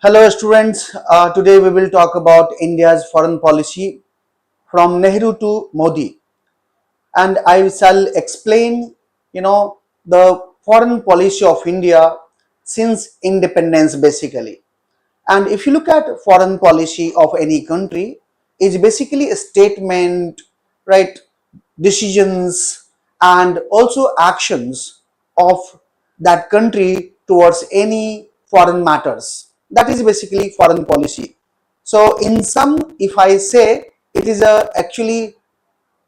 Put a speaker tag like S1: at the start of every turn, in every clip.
S1: Hello students, today we will talk about India's foreign policy from Nehru to Modi, and I shall explain the foreign policy of India since independence basically. And if you look at foreign policy of any country, it's basically a statement, right? Decisions and also actions of that country towards any foreign matters. That is basically foreign policy. So in sum, if I say it is a actually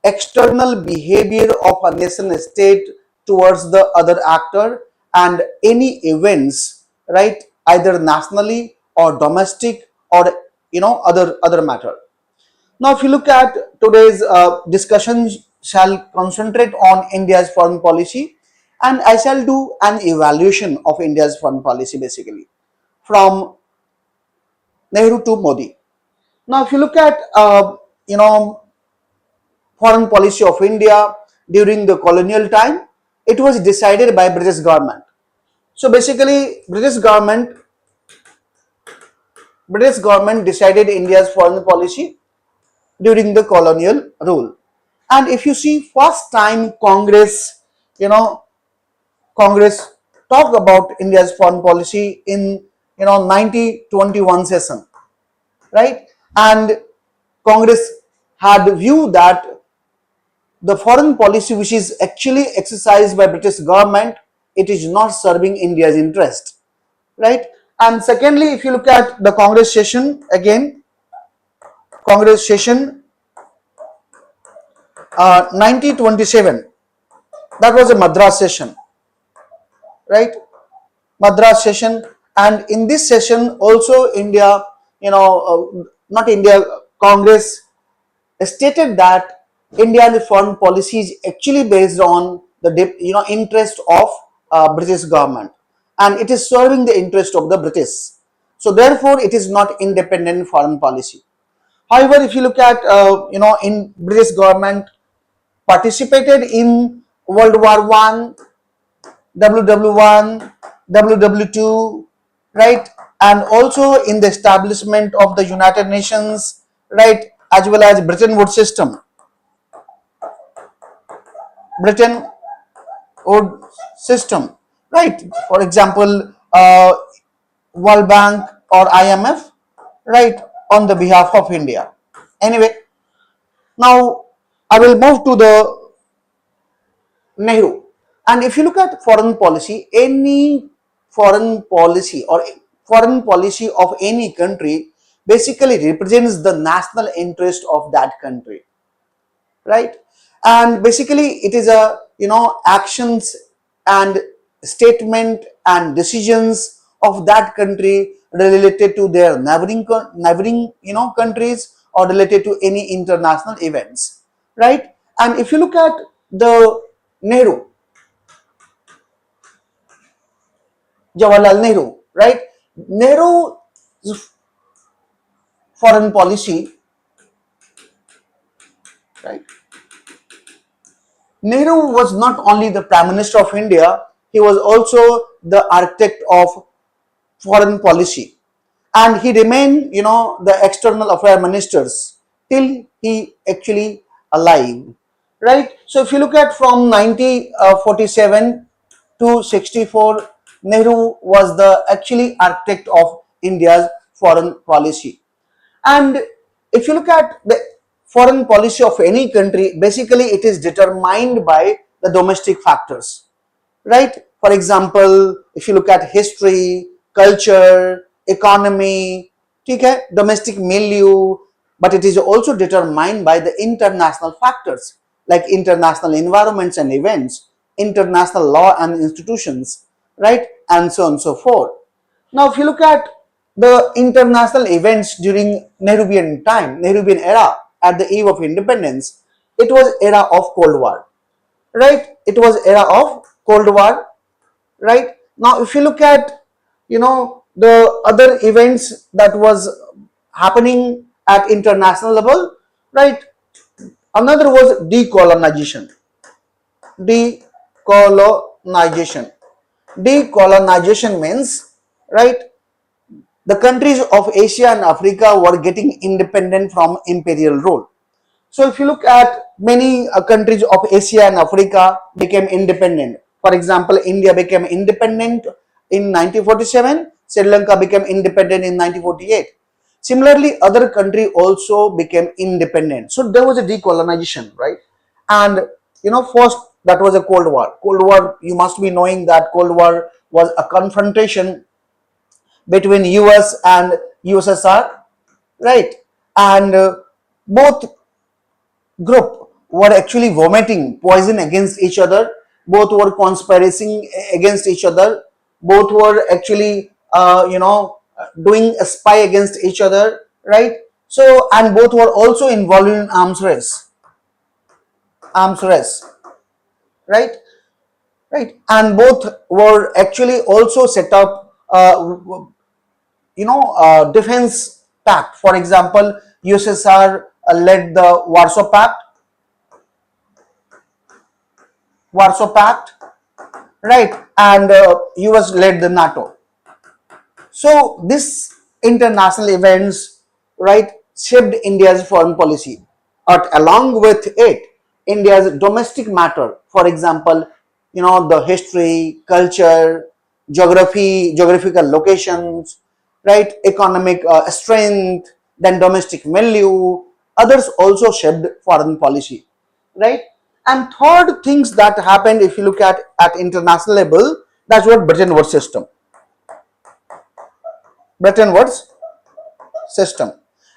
S1: external behavior of a nation state towards the other actor and any events, right, either nationally or domestic or other matter. Now if you look at today's discussion shall concentrate on India's foreign policy, and I shall do an evaluation of India's foreign policy basically from Nehru to Modi. Now if you look at you know foreign policy of India during the colonial time, it was decided by British government. So basically, British government decided India's foreign policy during the colonial rule. And if you see, first time you know, Congress talked about India's foreign policy in 1921 session, right? And Congress had view that the foreign policy which is actually exercised by British government, it is not serving India's interest, right? And secondly, if you look at the Congress session again, Congress session 1927, that was a Madras session, right? Madras session, and in this session also India, not India, Congress stated that India's foreign policy is actually based on the interest of British government, and it is serving the interest of the British. So therefore, it is not independent foreign policy. However, if you look at in British government participated in World War One, WW1, WW2, right, and also in the establishment of the United Nations, right, as well as Bretton Woods system. Bretton Woods system, right? For example, World Bank or IMF, right, on the behalf of India. Anyway, now I will move to the Nehru. And if you look at foreign policy, any foreign policy or foreign policy of any country basically represents the national interest of that country, right? And basically it is a actions and statement and decisions of that country related to their neighboring countries or related to any international events, right? And if you look at the Nehru, Jawaharlal Nehru, right? Nehru's foreign policy, right? Nehru was not only the Prime Minister of India, he was also the architect of foreign policy. And he remained, the external affairs ministers till he actually alive, right? So if you look at from 1947 to 64, Nehru was the actually architect of India's foreign policy. And if you look at the foreign policy of any country, basically it is determined by the domestic factors, right? For example, if you look at history, culture, economy, okay, domestic milieu, but it is also determined by the international factors like international environments and events, international law and institutions, right, and so on and so forth. Now, if you look at the international events during Nehruvian time, Nehruvian era, at the eve of independence, it was era of Cold War, right? It was era of Cold War, right? Now, if you look at the other events that was happening at international level, right? Another was decolonization. Decolonization. Decolonization means, right, the countries of Asia and Africa were getting independent from imperial rule. So if you look at many countries of Asia and Africa became independent. For example, India became independent in 1947, Sri Lanka became independent in 1948. Similarly, other country also became independent. So there was a decolonization, right? And first that was a Cold War. Cold War, you must be knowing that Cold War was a confrontation between US and USSR, right? And both group were actually vomiting poison against each other. Both were conspiring against each other. Both were actually doing a spy against each other, right? So, and both were also involved in arms race, right? Right, and both were actually also set up defense pact. For example, USSR led the Warsaw Pact, right, and US led the NATO. So this international events, right, shaped India's foreign policy. But along with it, India's domestic matter, for example, the history, culture, geographical locations, right, economic strength, then domestic value, others also shaped foreign policy, right? And third things that happened, if you look at international level, that's what Bretton Woods system.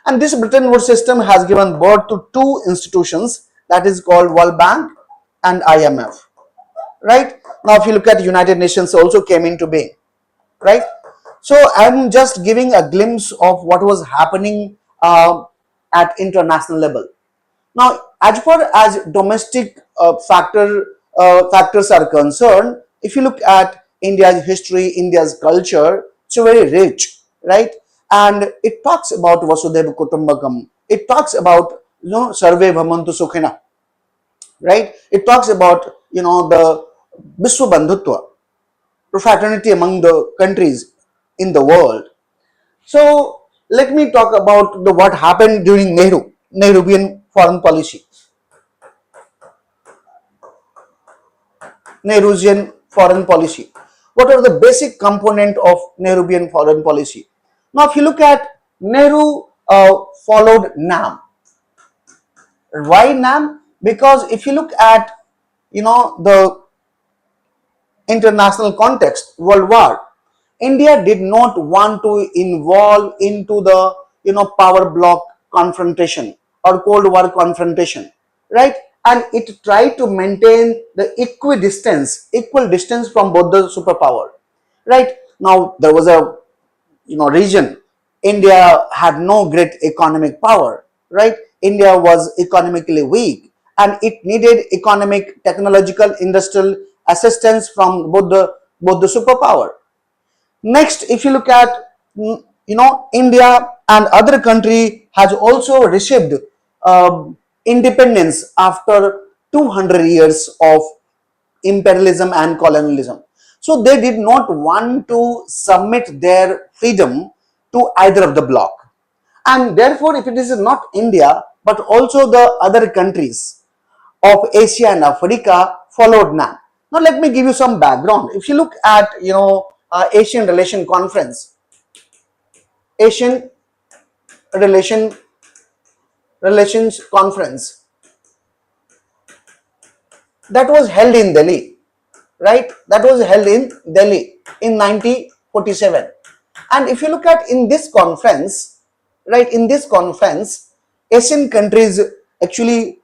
S1: And this Bretton Woods system has given birth to two institutions, that is called World Bank and IMF. Right? Now, if you look at United Nations also came into being. Right? So I'm just giving a glimpse of what was happening at international level. Now, as far as domestic factors are concerned, if you look at India's history, India's culture, it's very rich, right? And it talks about Vasudhaiva Kutumbakam. It talks about Sarve Bhavantu Sukhina, right? It talks about the Vishwa Bandhutva, fraternity among the countries in the world. So let me talk about what happened during Nehruvian foreign policy. Nehruvian foreign policy. What are the basic component of Nehruvian foreign policy? Now, if you look at Nehru followed NAM. Why NAM? Because if you look at the international context, World War, India did not want to involve into the power block confrontation or Cold War confrontation, right? And it tried to maintain the equal distance from both the superpower, right? Now there was a region. India had no great economic power, right? India was economically weak and it needed economic, technological, industrial assistance from both the superpower. Next, if you look at India and other country has also received independence after 200 years of imperialism and colonialism. So they did not want to submit their freedom to either of the bloc. And therefore, if it is not India, but also the other countries of Asia and Africa followed NAM. Now, let me give you some background. If you look at, Asian Relation Conference, Asian Relation Relations Conference, that was held in Delhi, right? That was held in Delhi in 1947. And if you look at in this conference, right, in this conference, Asian countries actually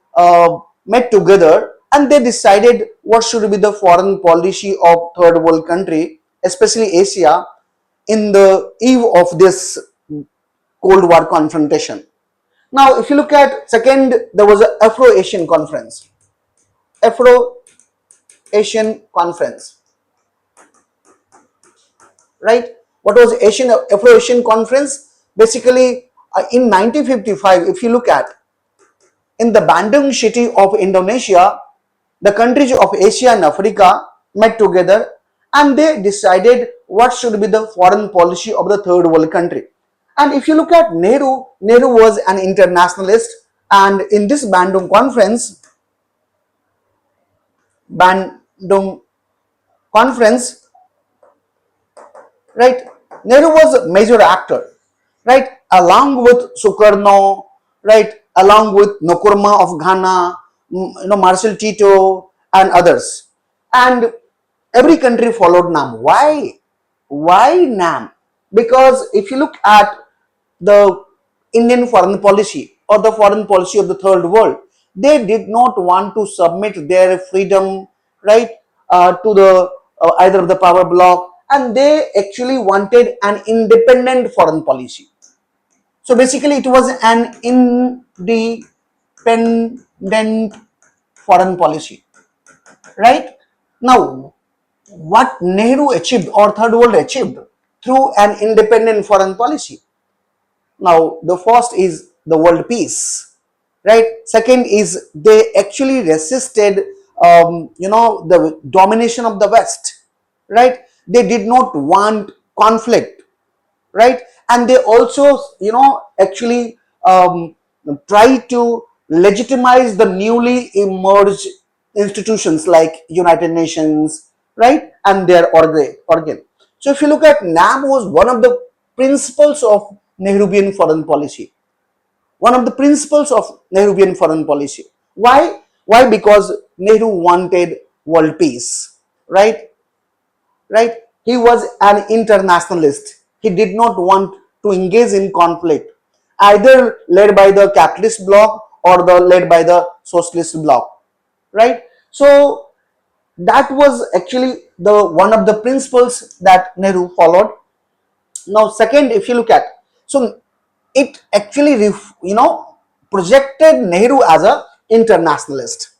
S1: met together and they decided what should be the foreign policy of third world country, especially Asia, in the eve of this Cold War confrontation. Now, if you look at second, there was an Afro-Asian conference. Afro-Asian conference, right? What was Afro-Asian conference? Basically, in 1955, if you look at in the Bandung city of Indonesia, the countries of Asia and Africa met together and they decided what should be the foreign policy of the third world country. And if you look at Nehru, Nehru was an internationalist, and in this Bandung conference, right, Nehru was a major actor, right, along with Sukarno, right, along with Nkrumah of Ghana, Marcel Tito and others. And every country followed NAM. Why NAM? Because if you look at the Indian foreign policy or the foreign policy of the third world, they did not want to submit their freedom, right, to the either of the power bloc, and they actually wanted an independent foreign policy. So basically, it was an independent foreign policy, right? Now, what Nehru achieved or third world achieved through an independent foreign policy? Now, the first is the world peace, right? Second is they actually resisted, the domination of the West, right? They did not want conflict, right? And they also, actually try to legitimize the newly emerged institutions like United Nations, right? And their organ. So if you look at NAM was one of the principles of Nehruvian foreign policy. One of the principles of Nehruvian foreign policy. Why? Why? Because Nehru wanted world peace, right? Right? He was an internationalist. He did not want to engage in conflict, either led by the capitalist bloc or the led by the socialist bloc, right? So that was actually the one of the principles that Nehru followed. Now, second, if you look at, so it actually projected Nehru as a internationalist,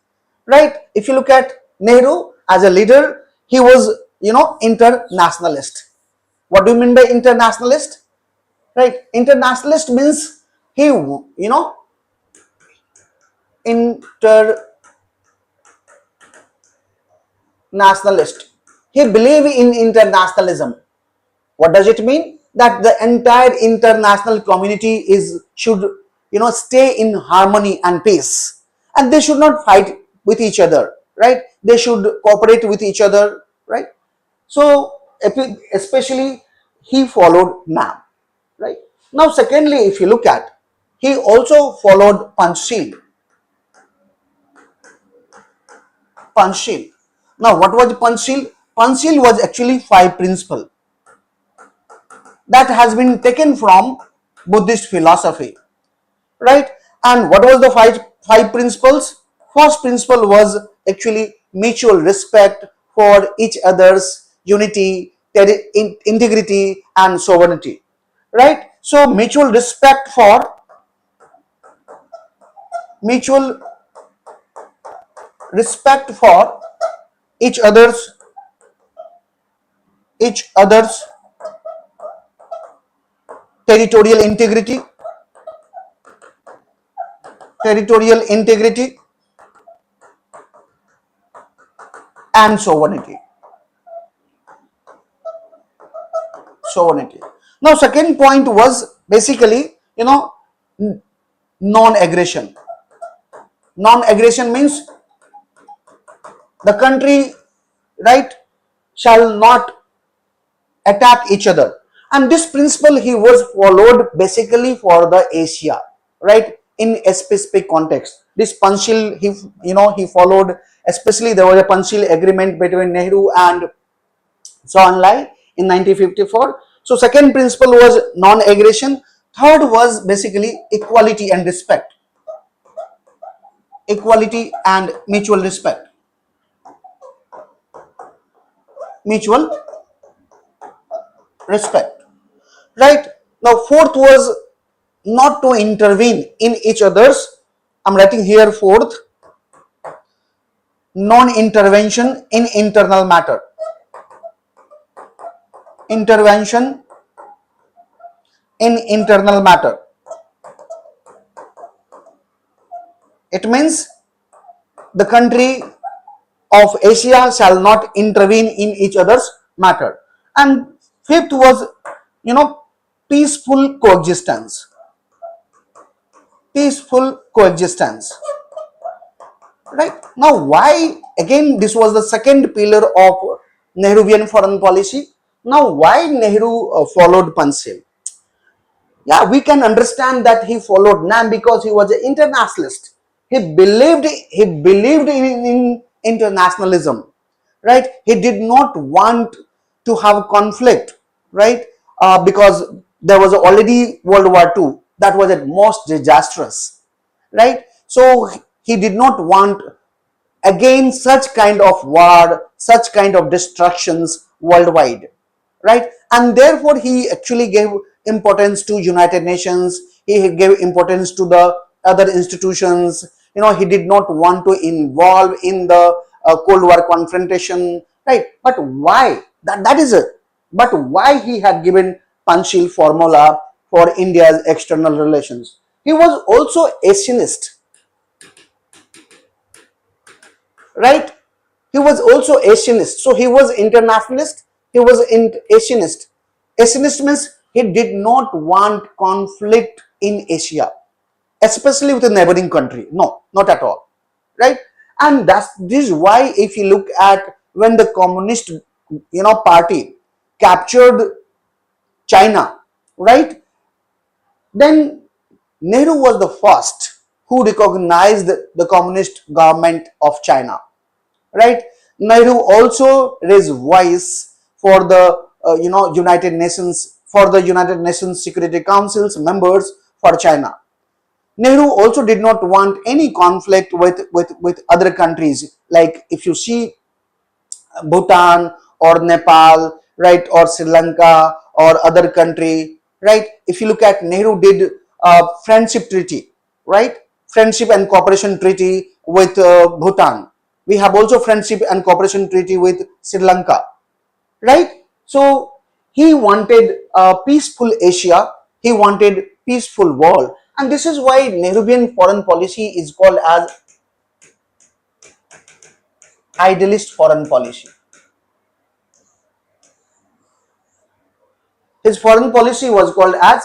S1: right? If you look at Nehru as a leader, he was internationalist. What do you mean by internationalist? Right? Internationalist means he internationalist. He believed in internationalism. What does it mean? That the entire international community should stay in harmony and peace, and they should not fight with each other, right? They should cooperate with each other, right? So especially he followed NAM, right? Now, secondly, if you look at, he also followed Panchshil. Panchshil. Now, what was Panchshil? Panchshil was actually 5 principles that has been taken from Buddhist philosophy, right? And what was the five principles? First principle was actually mutual respect for each other's unity, integrity, and sovereignty, right? So mutual respect for each other's territorial integrity, territorial integrity and sovereignty. Sovereignty. Now, second point was basically, non-aggression. Non-aggression means the country, right, shall not attack each other. And this principle he was followed basically for the Asia, right, in a specific context. This Panchshil he followed, especially there was a Panchshil agreement between Nehru and Zhou Enlai in 1954. So second principle was non-aggression. Third was basically equality and respect. Equality and mutual respect. Mutual respect. Right? Now, fourth was not to intervene in each other's. I'm writing here fourth, non-intervention in internal matter. Intervention in internal matter. It means the country of Asia shall not intervene in each other's matter. And Fifth was, you know, peaceful coexistence. Peaceful coexistence. Right now, why again this was the second pillar of Nehruvian foreign policy. Now, why Nehru followed Panchil? Yeah, we can understand that he followed NAM because he was an internationalist. He believed in internationalism, right? He did not want to have conflict, right? Because there was already World War II that was at most disastrous, right? So he did not want again such kind of war, such kind of destructions worldwide, right? And therefore he actually gave importance to United Nations. He gave importance to the other institutions. He did not want to involve in the Cold War confrontation, right? But why? That is it. But why he had given Panchil formula for India's external relations? He was also Asianist, right? He was also Asianist. So he was internationalist, he was Asianist. Asianist means he did not want conflict in Asia, especially with a neighboring country. No, not at all, right? And this is why, if you look at when the communist, party captured China, right? Then Nehru was the first who recognized the communist government of China, right? Nehru also raised voice for the United Nations, for the United Nations Security Council's members for China. Nehru also did not want any conflict with other countries. Like if you see Bhutan or Nepal, right, or Sri Lanka or other country, right? If you look at Nehru did friendship treaty, right? Friendship and cooperation treaty with Bhutan. We have also friendship and cooperation treaty with Sri Lanka, right? So he wanted peaceful Asia. He wanted peaceful world, and this is why Nehruvian foreign policy is called as idealist foreign policy. His foreign policy was called as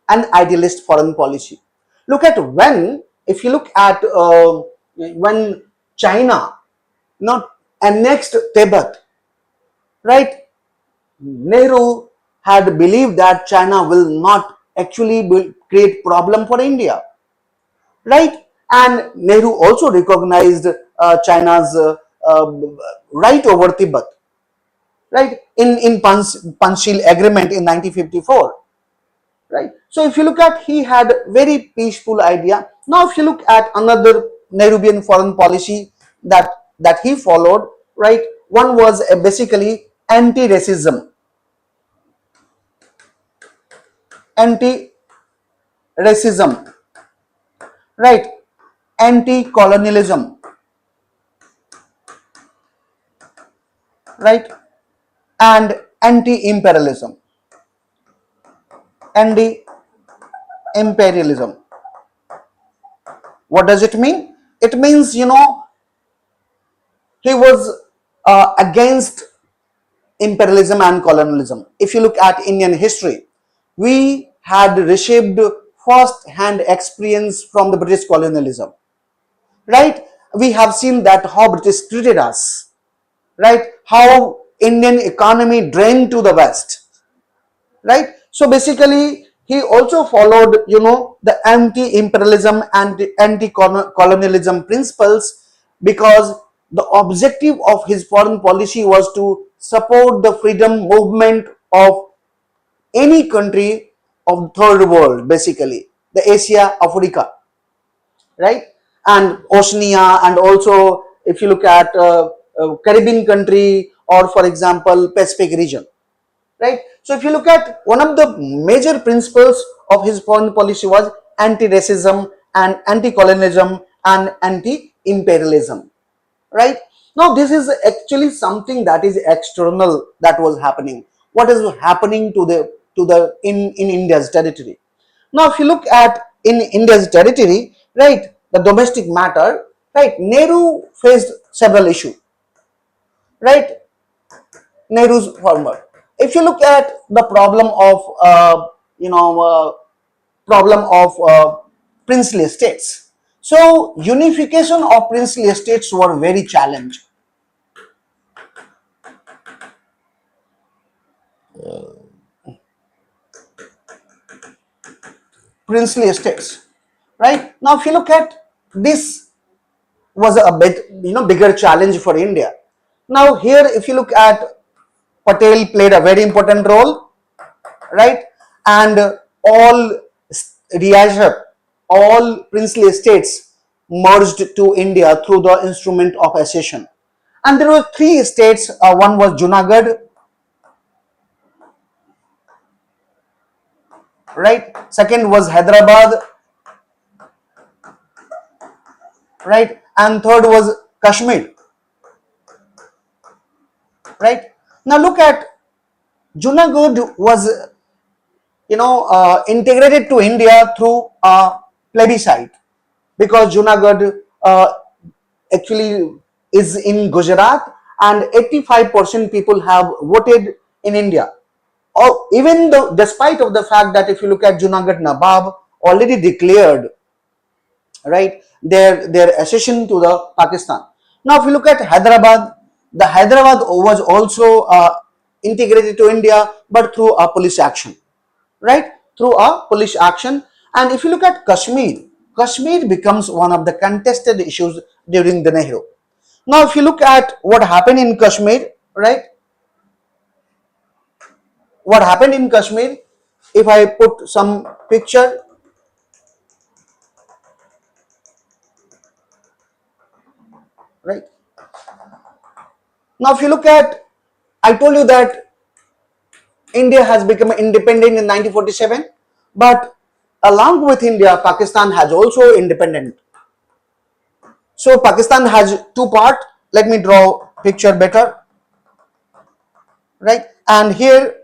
S1: an idealist foreign policy. Look at if you look at when China not annexed Tibet, right? Nehru had believed that China will not actually create problem for India, right? And Nehru also recognized China's uh, right over Tibet, right? In Panchil Agreement in 1954. Right. So if you look at, he had very peaceful idea. Now if you look at another Nehruvian foreign policy that he followed, right? One was basically anti-racism, anti-racism, right? Anti-colonialism, right? And anti-imperialism, anti-imperialism. What does it mean? It means, he was against imperialism and colonialism. If you look at Indian history, we had received first-hand experience from the British colonialism, right? We have seen that how British treated us, right? How Indian economy drained to the West, right? So basically, he also followed, the anti-imperialism and anti-colonialism principles, because the objective of his foreign policy was to support the freedom movement of any country of the third world, basically the Asia, Africa, right? And Oceania, and also if you look at Caribbean country, or for example Pacific region, right? So if you look at, one of the major principles of his foreign policy was anti-racism and anti-colonialism and anti-imperialism, right? Now this is actually something that is external, that was happening. What is happening to the in India's territory? Now if you look at in India's territory, right, the domestic matter, right, Nehru faced several issues, right? Nehru's former. If you look at the problem of you know problem of princely estates, so unification of princely estates were very challenged. Princely estates, right? Now, if you look at this, was a bit bigger challenge for India. Now, here, if you look at Patel played a very important role, right? And all Riyasat, all princely estates merged to India through the instrument of accession. And there were three states. One was Junagadh, right? Second was Hyderabad, right? And third was Kashmir, right? Now look at Junagadh was integrated to India through a plebiscite, because Junagadh actually is in Gujarat, and 85% people have voted in India. Or even though, despite of the fact that if you look at Junagadh Nawab already declared, right, their accession to the Pakistan. Now, if you look at Hyderabad, the Hyderabad was also integrated to India, but through a police action, right? Through a police action. And if you look at Kashmir, Kashmir becomes one of the contested issues during the Nehru. Now, if you look at what happened in Kashmir, right? What happened in Kashmir, if I put some picture, right? Now, if you look at, I told you that India has become independent in 1947, but along with India, Pakistan has also independent. So Pakistan has two parts. Let me draw picture better, right? And here,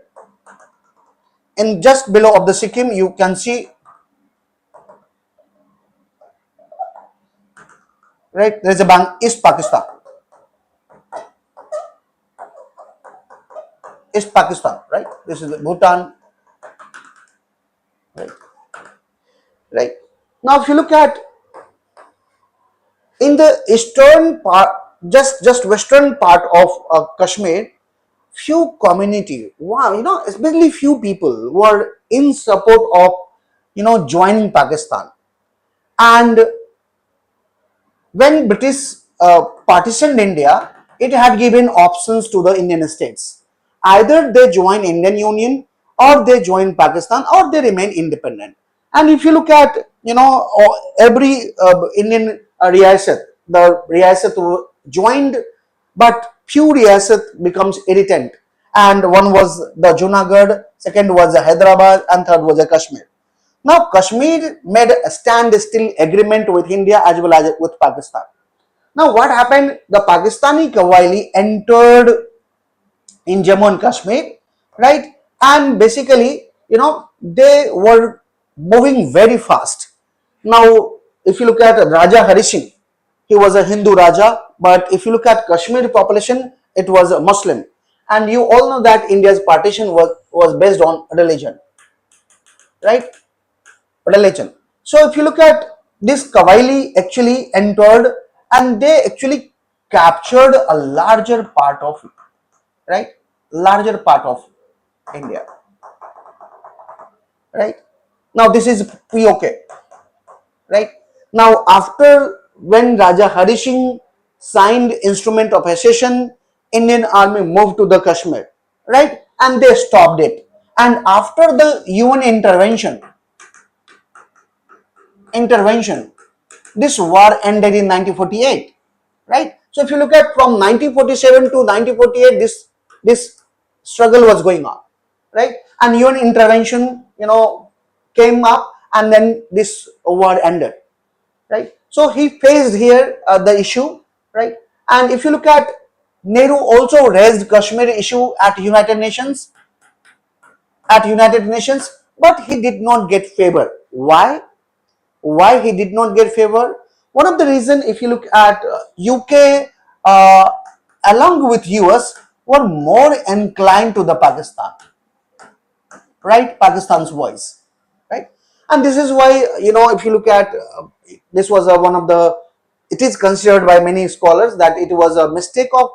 S1: in just below of the Sikkim, you can see, right? There is a bank, East Pakistan, right? This is Bhutan, right? Right. Now, if you look at in the eastern part, just western part of Kashmir, few community, wow, especially few people were in support of joining Pakistan. And when British partitioned India, it had given options to the Indian states. Either they join Indian Union, or they join Pakistan, or they remain independent. And if you look at every Indian riyasat, the riyasat joined, but few riyasat becomes irritant. And one was the Junagadh, second was the Hyderabad, and third was the Kashmir. Now, Kashmir made a standstill agreement with India as well as with Pakistan. Now, what happened? The Pakistani Qawali entered in Jammu and Kashmir, right? And basically, they were moving very fast. Now, if you look at Raja Hari Singh, he was a Hindu Raja, but if you look at Kashmir population, it was a Muslim. And you all know that India's partition was based on religion, right? Religion. So if you look at this, Kavaili actually entered, and they actually captured a larger part of, right, larger part of India, right? Now this is POK, right? Now after, when Raja Hari Singh signed instrument of accession, Indian army moved to the Kashmir, right? And they stopped it. And after the UN intervention, this war ended in 1948, right? So if you look at from 1947 to 1948, this struggle was going on, right? And UN intervention, came up, and then this war ended, right? So he faced here the issue, right? And if you look at, Nehru also raised Kashmir issue at United Nations, but he did not get favor. Why he did not get favor? One of the reason, if you look at UK along with US, were more inclined to the Pakistan, right? Pakistan's voice, right? And this is why, if you look at this was one of the, it is considered by many scholars that it was a mistake of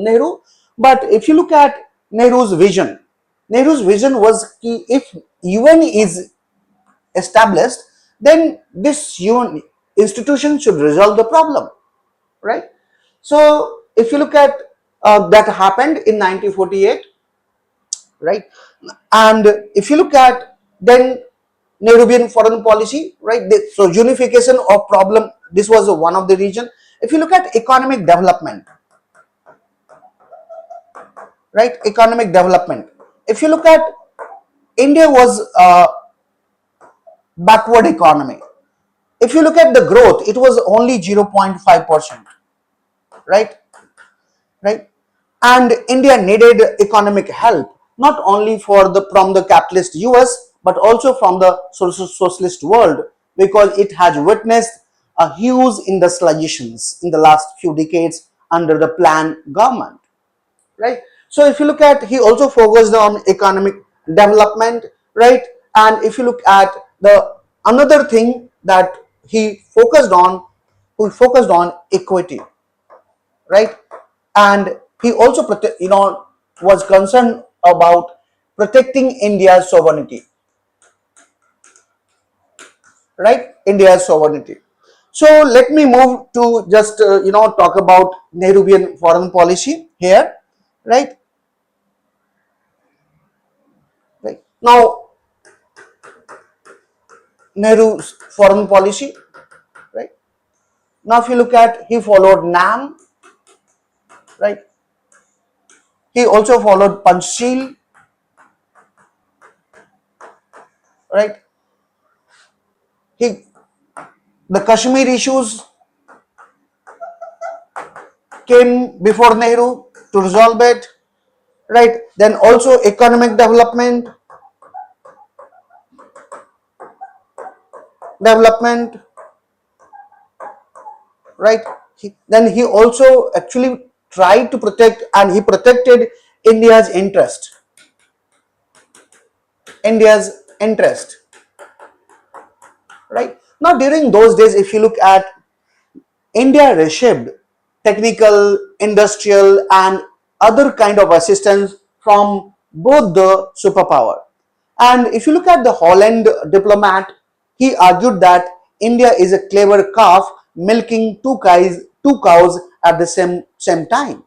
S1: Nehru. But if you look at Nehru's vision was ki if UN is established, then this UN institution should resolve the problem, right? So if you look at that happened in 1948, right? And if you look at then Nehruvian foreign policy, right? So unification of problem, this was one of the region. If you look at economic development, right? Economic development. If you look at India was a backward economy. If you look at the growth, it was only 0.5%, right? Right? And India needed economic help, not only from the capitalist US, but also from the socialist world, because it has witnessed a huge industrializations in the last few decades under the plan government, right? So if you look at, he also focused on economic development, right? And if you look at the another thing that he focused on equity, right? And he also was concerned about protecting India's sovereignty, right? India's sovereignty. So let me move to just talk about Nehruvian foreign policy here, right? Right now, Nehru's foreign policy, right? Now, if you look at, he followed NAM, right? He also followed Panchsheel, right? He The Kashmir issues came before Nehru to resolve it, right? Then also economic development, right? Then he also actually tried to protect, and he protected India's India's interest, right? Now, during those days, if you look at, India received technical, industrial, and other kind of assistance from both the superpower. And if you look at the Holland diplomat, he argued that India is a clever calf milking two cows at the same time,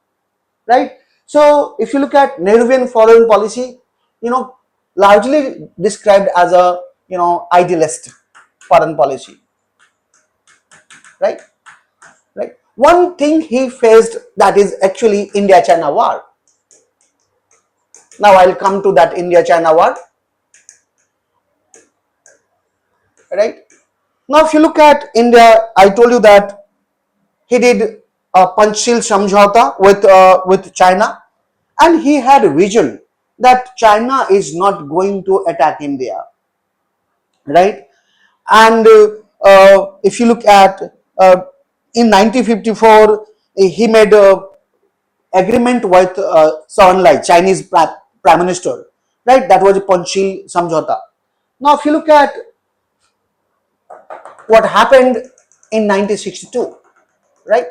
S1: right? So if you look at Nehruvian foreign policy, largely described as a idealist foreign policy, right? Right. One thing he faced, that is actually India-China war. Now I'll come to that India-China war. Right. Now if you look at India, I told you that he did a Panchsheel Samjhauta with China, and he had a vision that China is not going to attack India. Right. And if you look at in 1954, he made a agreement with Lai, Chinese Prime Minister, right? That was a Panchsheel Samjhauta. Now, if you look at what happened in 1962, right?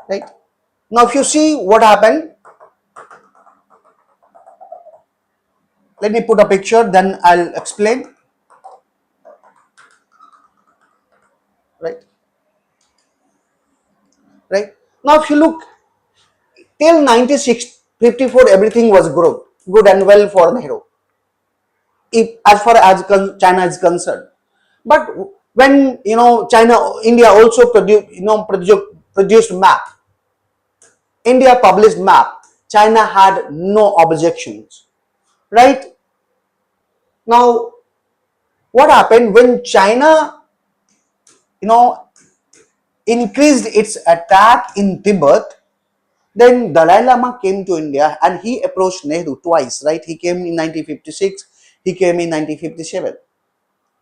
S1: Right. Now, if you see what happened, let me put a picture, then I'll explain. Right. Right. Now, if you look till 1954, everything was good and well for Nehru, if, as far as China is concerned. But when India also produced map, India published map, China had no objections, right? Now, what happened when China, increased its attack in Tibet? Then Dalai Lama came to India and he approached Nehru twice, right? He came in 1956, he came in 1957,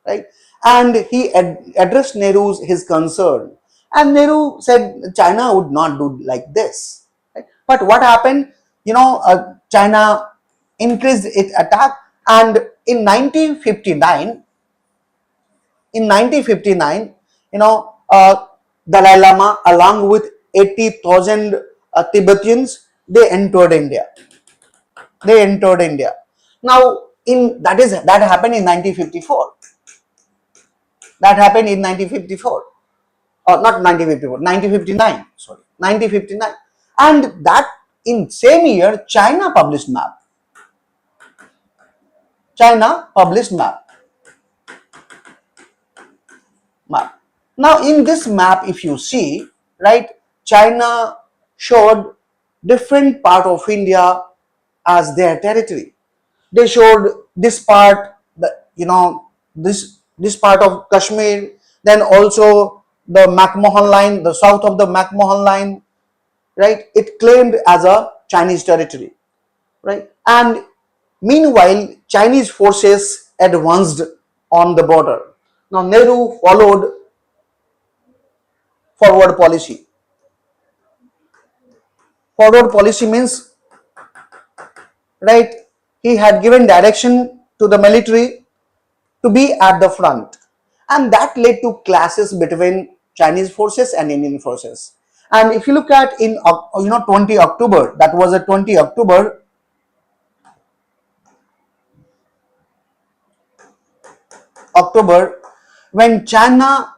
S1: right? And he addressed Nehru's his concern, And Nehru said China would not do like this. Right? But what happened? China increased its attack, and in 1959, in 1959, Dalai Lama, along with 80,000 Tibetans, they entered India. They entered India. Now, that happened in 1954. That happened in 1954. Or not 1954, 1959. Sorry, 1959. And that in same year, China published map. China published map. Now, in this map, if you see, right, China showed different part of India as their territory. They showed this part, this part of Kashmir, then also the McMahon line, the south of the McMahon line, right? It claimed as a Chinese territory, right? And meanwhile, Chinese forces advanced on the border. Now, Nehru followed forward policy. Forward policy means, right, he had given direction to the military to be at the front, and that led to clashes between Chinese forces and Indian forces. And if you look at in 20 October, that was a 20 October, when China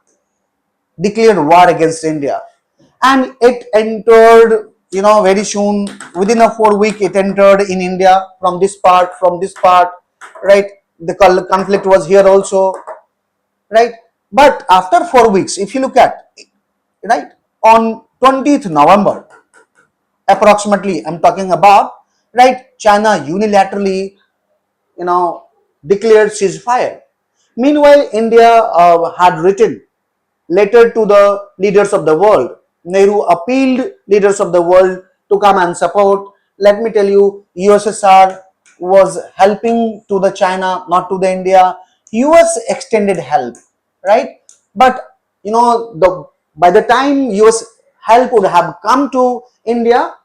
S1: declared war against India, and it entered, very soon, within a 4 week, it entered in India from this part, right? The conflict was here also, right? But after 4 weeks, if you look at, right, on 20th November, approximately, I'm talking about, right, China unilaterally, declared ceasefire. Meanwhile, India had written letter to the leaders of the world. Nehru appealed leaders of the world to come and support. Let me tell you, USSR was helping to the China, not to the India. US extended help, right? But by the time US help would have come to India,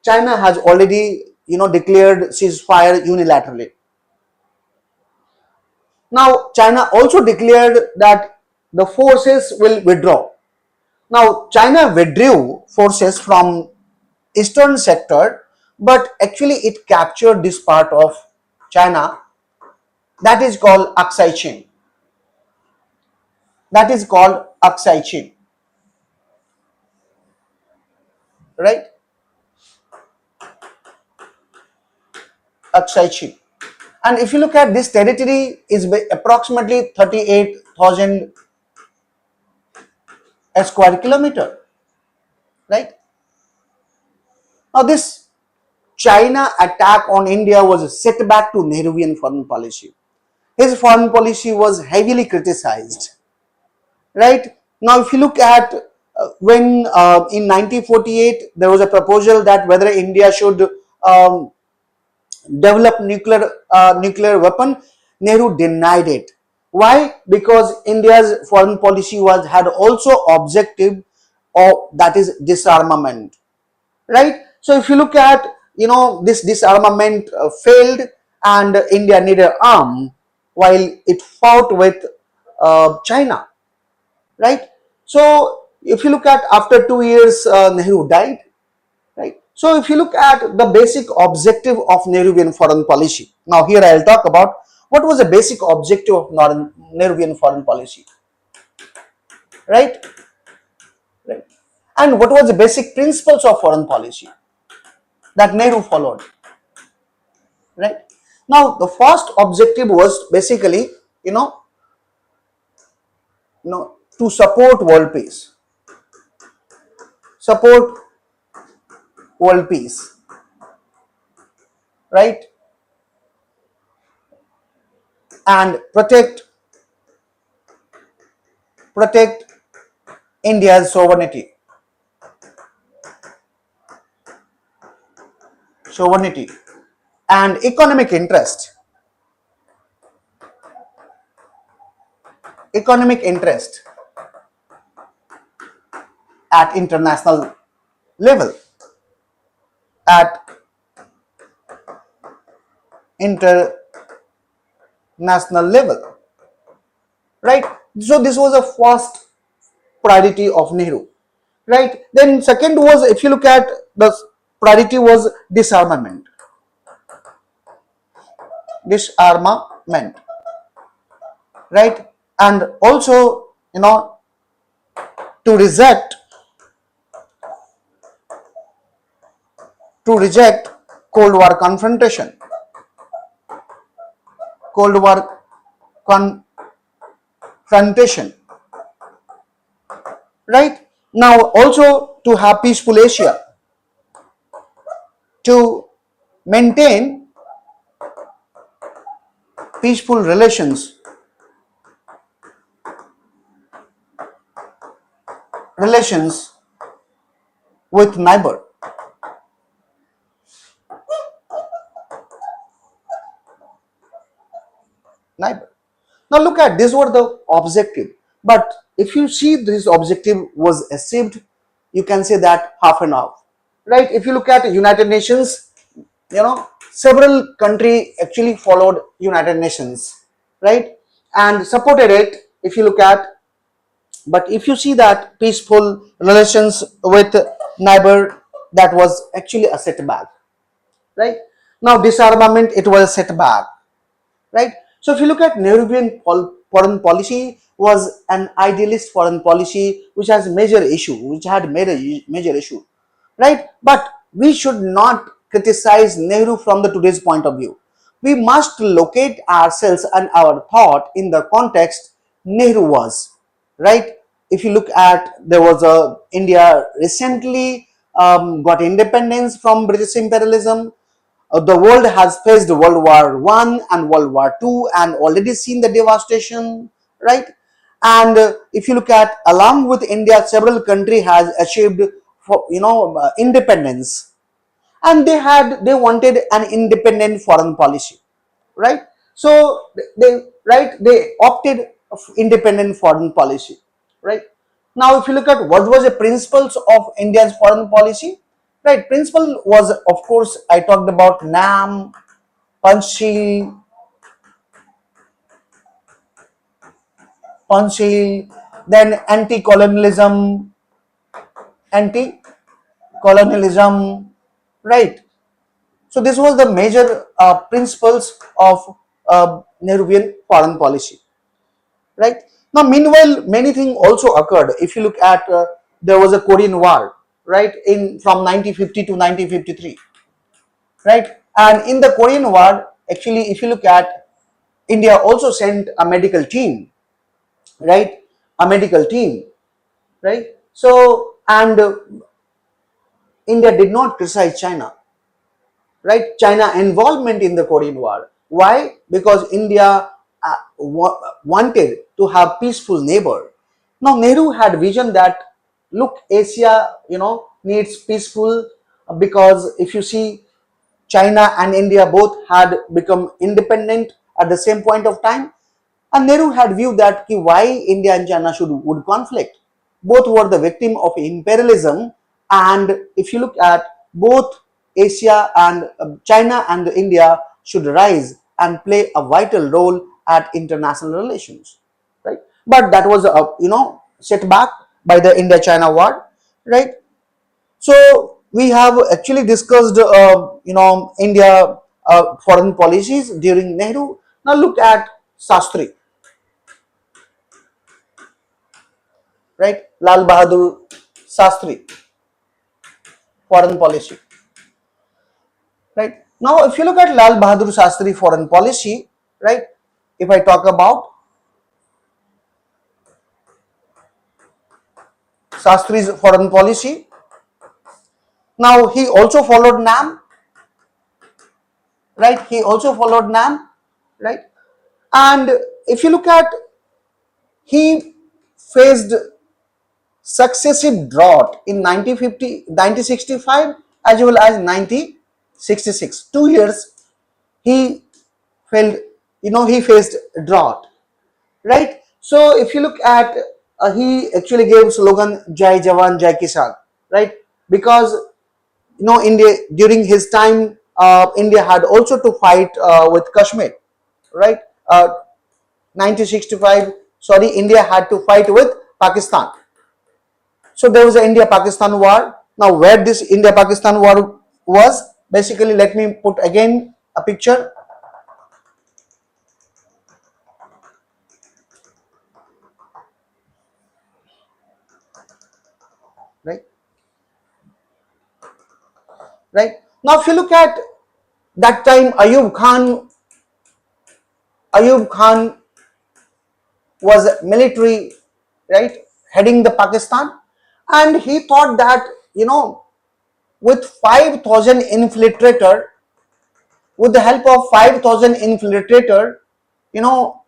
S1: China has already declared ceasefire unilaterally. Now, China also declared that the forces will withdraw. Now, China withdrew forces from eastern sector, but actually it captured this part of China, that is called Aksai Chin. That is called Aksai Chin, right? Aksai Chin. And if you look at this territory, is approximately 38,000 square kilometer, right? Now, this China attack on India was a setback to Nehruvian foreign policy. His foreign policy was heavily criticized, right? Now, if you look at when in 1948 there was a proposal that whether India should develop nuclear weapon, Nehru denied it. Why? Because India's foreign policy had also objective of, that is, disarmament, right? So if you look at, this disarmament failed, and India needed arm while it fought with China, right? So if you look at, after 2 years, Nehru died, right? So if you look at the basic objective of Nehruvian foreign policy, now here I'll talk about what was the basic objective of Nehruvian foreign policy, right? Right. And what was the basic principles of foreign policy that Nehru followed, right? Now, the first objective was basically, to support world peace, support world peace, right? And protect India's sovereignty and economic interest, at international level, at international level, right? So this was a first priority of Nehru, right? Then second was, if you look at the priority, was disarmament, right? And also, to reject to reject Cold War confrontation, Cold War confrontation, right? Now also to have peaceful Asia, to maintain peaceful relations with neighbor. Now look at, these were the objective, but if you see this objective was achieved, you can say that half and half, right? If you look at United Nations, several country actually followed United Nations, right, and supported it. If you look at, but if you see that peaceful relations with neighbor, that was actually a setback, right? Now disarmament, it was a setback, right? So if you look at Nehruvian foreign policy, was an idealist foreign policy which has major issue, which had major issue, right? But we should not criticize Nehru from the today's point of view. We must locate ourselves and our thought in the context Nehru was, right? If you look at, there was a India recently got independence from British imperialism. The world has faced World War One and World War Two and already seen the devastation, right? And if you look at, along with India, several countries has achieved independence, and they wanted an independent foreign policy, right? So they opted of independent foreign policy, right? Now if you look at what was the principles of India's foreign policy, right? Principle was, of course, I talked about NAM, Panchil, then anti-colonialism, right? So this was the major principles of Nehruvian foreign policy, right? Now, meanwhile, many things also occurred. If you look at, there was a Korean War, right, in from 1950 to 1953, right? And in the Korean War, actually, if you look at, India also sent a medical team, right? A medical team, right? So, and India did not criticize China, right? China involvement in the Korean War. Why? Because India wanted to have peaceful neighbor. Now Nehru had vision that, look, Asia, needs peaceful, because if you see, China and India both had become independent at the same point of time, and Nehru had viewed that why India and China would conflict. Both were the victim of imperialism, and if you look at, both Asia and China and India should rise and play a vital role at international relations, right? But that was a setback by the India-China war, right? So we have actually discussed India foreign policies during Nehru. Now look at Shastri, right? Lal Bahadur Shastri foreign policy, right? Now if you look at Lal Bahadur Shastri foreign policy, right? If I talk about Shastri's foreign policy, now he also followed NAM, right? He also followed NAM, right? And if you look at, he faced successive drought in 1950, 1965 as well as 1966. 2 years he felt, he faced drought, right? So if you look at he actually gave slogan Jai Jawan Jai Kisan, right? Because India during his time, India had also to fight with Kashmir, right? 1965, sorry, India had to fight with Pakistan. So there was an India-Pakistan war. Now where this India-Pakistan war was, basically, let me put again a picture, right? Right. Now if you look at that time, Ayub Khan was military, right, heading the Pakistan, and he thought that with 5,000 infiltrator, with the help of 5,000 infiltrator, you know,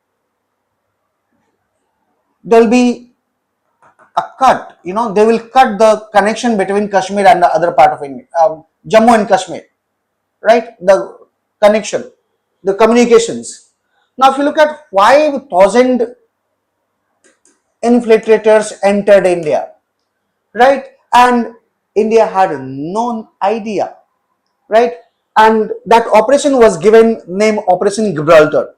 S1: there'll be a cut. They will cut the connection between Kashmir and the other part of India, Jammu and Kashmir, right? The connection, the communications. Now, if you look at 5,000 infiltrators entered India, right? And India had no idea, right? And that operation was given name Operation Gibraltar.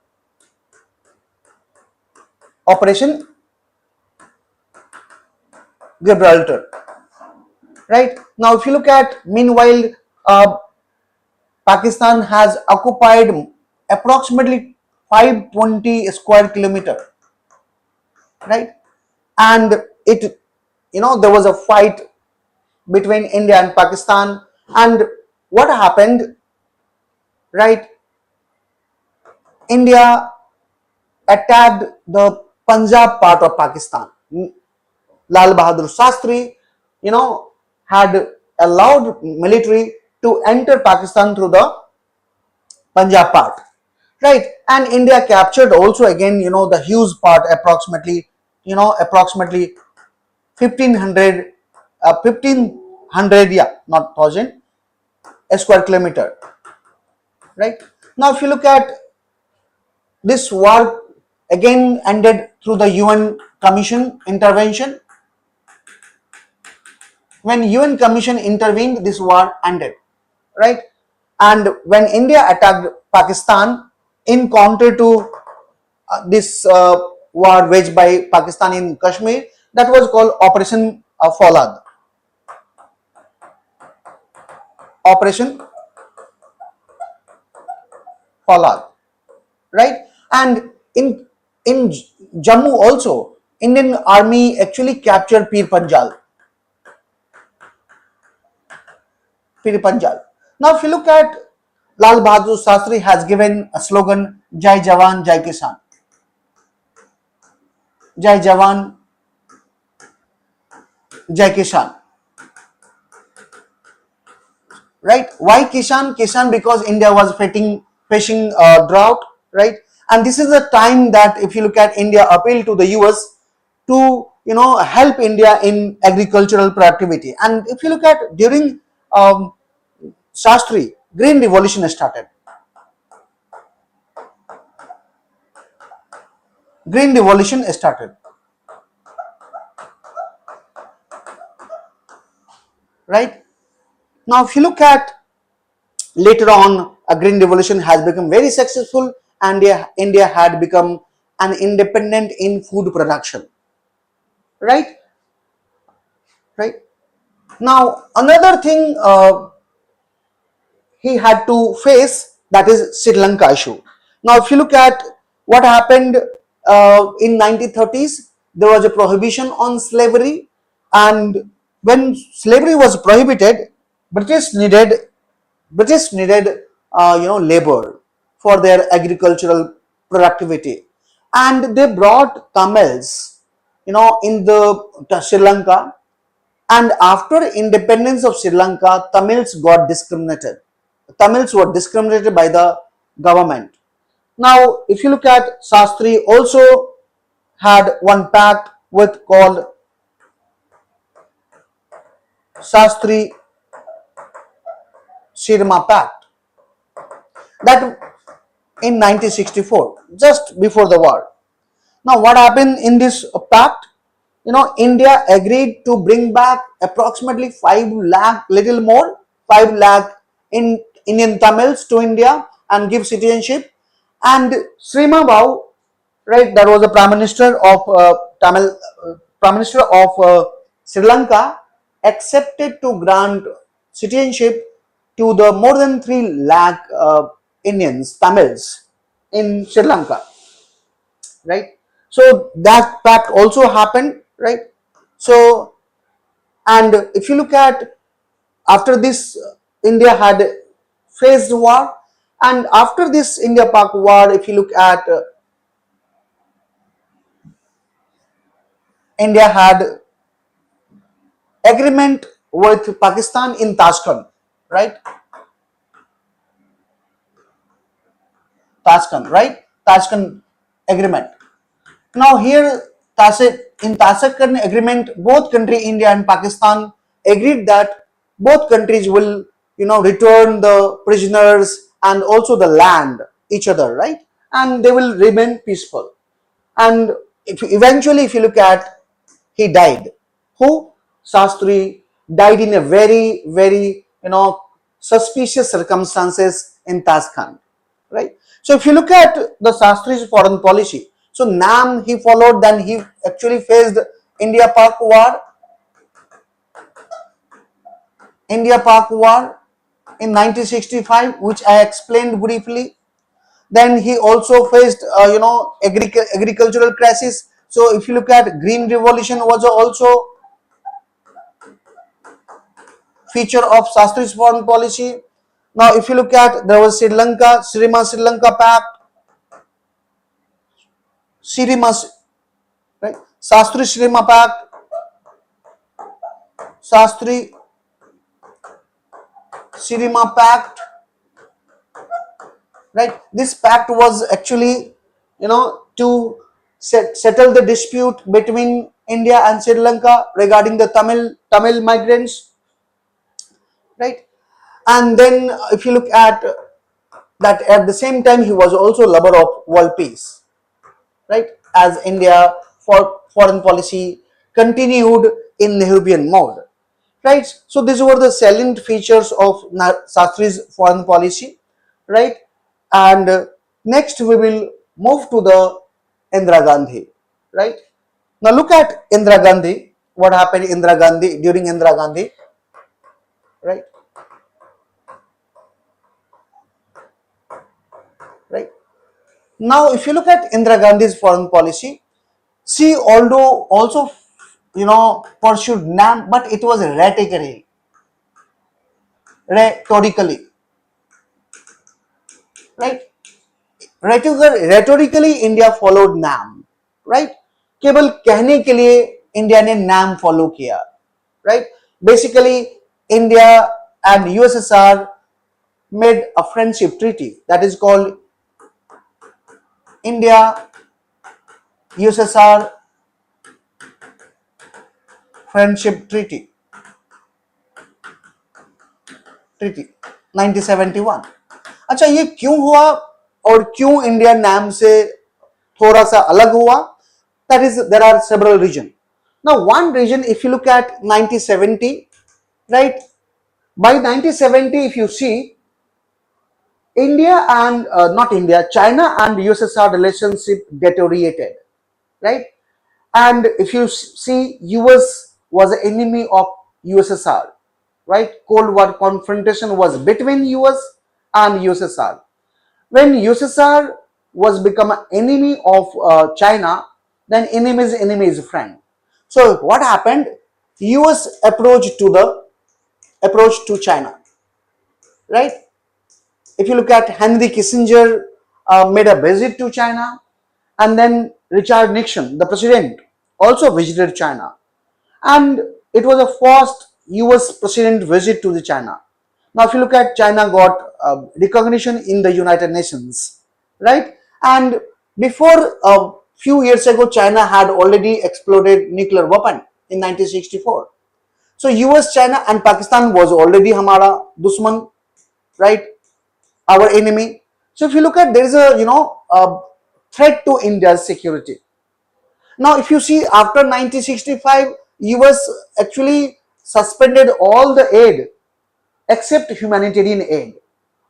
S1: Operation Gibraltar, right? Now, if you look at, meanwhile, uh, Pakistan has occupied approximately 520 square kilometer, right? And there was a fight between India and Pakistan. And what happened, right? India attacked the Punjab part of Pakistan. Lal Bahadur Shastri, had allowed military to enter Pakistan through the Punjab part, right? And India captured also again, the huge part, approximately 1500, 1500, yeah, not 1000 square kilometer, right? Now, if you look at this war, again ended through the UN Commission intervention. When UN Commission intervened, this war ended, right? And when India attacked Pakistan in counter to this war waged by Pakistan in Kashmir, that was called Operation Fawlad. Operation Fawlad, right? And in Jammu also, Indian Army actually captured Pir Panjal. Pir Panjal. Now, if you look at, Lal Bahadur Shastri has given a slogan Jai Jawan Jai Kisan. Jai Jawan Jai Kisan, right? Why Kisan? Kisan because India was facing drought, right? And this is the time that, if you look at, India appealed to the US to help India in agricultural productivity. And if you look at, during Shastri, Green Revolution started. Green Revolution started, right? Now, if you look at, later on, a Green Revolution has become very successful, and India had become an independent in food production, right? Right. Now, another thing he had to face, that is Sri Lanka issue. Now, if you look at what happened in 1930s, there was a prohibition on slavery, and when slavery was prohibited, British needed labor for their agricultural productivity, and they brought Tamils, in the Sri Lanka. And after independence of Sri Lanka, Tamils were discriminated by the government. Now, if you look at, Shastri also had one pact with called Shastri Shirma Pact, that in 1964, just before the war. Now, what happened in this pact? India agreed to bring back approximately 5 lakh, little more, 5 lakh in Indian Tamils to India and give citizenship. And Srima Bau, right, that was the Prime Minister of Prime Minister of Sri Lanka, accepted to grant citizenship to the more than 3 lakh Indians, Tamils in Sri Lanka, right? So that pact also happened, right? So, and if you look at after this, India had faced war, and after this India-Pak war, if you look at India had agreement with Pakistan in Tashkent, right? Tashkent, right? Tashkent agreement. Now here, in Tashkent agreement, both country India and Pakistan agreed that both countries will, return the prisoners and also the land each other, right? And they will remain peaceful. And if you look at, he died. Who? Shastri died in a very, very, suspicious circumstances in Tashkent, right? So if you look at the Shastri's foreign policy, so NAM he followed, then he actually faced India-Pak war, India-Pak war in 1965, which I explained briefly. Then he also faced, agricultural crisis. So if you look at Green Revolution was also feature of Shastri's foreign policy. Now, if you look at, there was Sri Lanka, Sri Lanka Pact, Srima, right? Shastri Srima Pact, Shastri Srima Pact, right? This pact was actually, to settle the dispute between India and Sri Lanka regarding the Tamil migrants, right? And then if you look at that, at the same time he was also lover of world peace, right? As India for foreign policy continued in Nehruvian mode, right? So these were the salient features of Shastri's foreign policy, right? And next we will move to the Indira Gandhi, right? Now look at Indira Gandhi. What happened Indira Gandhi during Indira Gandhi, right? Right. Now, if you look at Indira Gandhi's foreign policy, she although also pursued NAM, but it was rhetorically, right? Rhetorically, India followed NAM, right? केवल कहने के लिए India ने NAM follow किया, right? Basically, India and USSR made a friendship treaty that is called India USSR Friendship Treaty 1971. अच्छा, ये क्यों हुआ और क्यों इंडिया नाम से थोड़ा सा अलग हुआ? That is, there are several reasons. Now, one reason, if you look at 1970, right? By 1970, if you see, India and not India, China and USSR relationship deteriorated, right? And if you see, US was an enemy of USSR, right? Cold War confrontation was between US and USSR. When USSR was become an enemy of China, then enemy is friend. So what happened? US approach to China, right? If you look at Henry Kissinger made a visit to China, and then Richard Nixon, the president, also visited China, and it was the first US president visit to the China. Now, if you look at China got recognition in the United Nations, right? And before a few years ago, China had already exploded nuclear weapon in 1964. So US, China, and Pakistan was already hamara dushman, right? Our enemy. So if you look at, there is a a threat to India's security. Now, if you see after 1965, US actually suspended all the aid except humanitarian aid.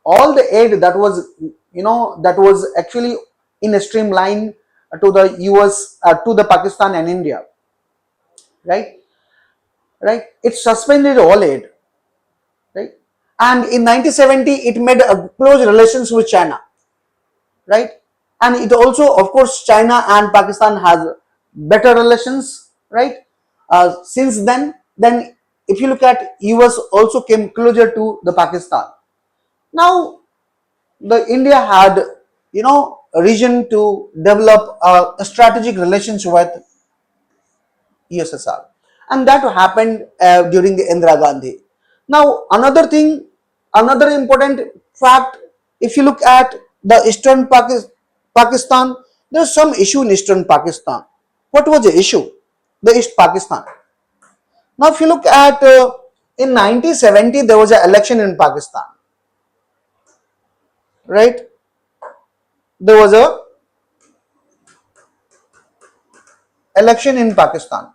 S1: All the aid that was, that was actually in a streamline to the US, to the Pakistan and India, right? Right? It suspended all aid, right? And in 1970, it made a close relations with China, right? And it also, of course, China and Pakistan has better relations, right? Since then if you look at US also came closer to the Pakistan. Now the India had, a reason to develop a strategic relations with USSR, and that happened during the Indira Gandhi. Now, another important fact, if you look at the Eastern Pakistan, there's some issue in Eastern Pakistan. What was the issue? The East Pakistan. Now, if you look at in 1970, there was an election in Pakistan, right? There was a election in Pakistan.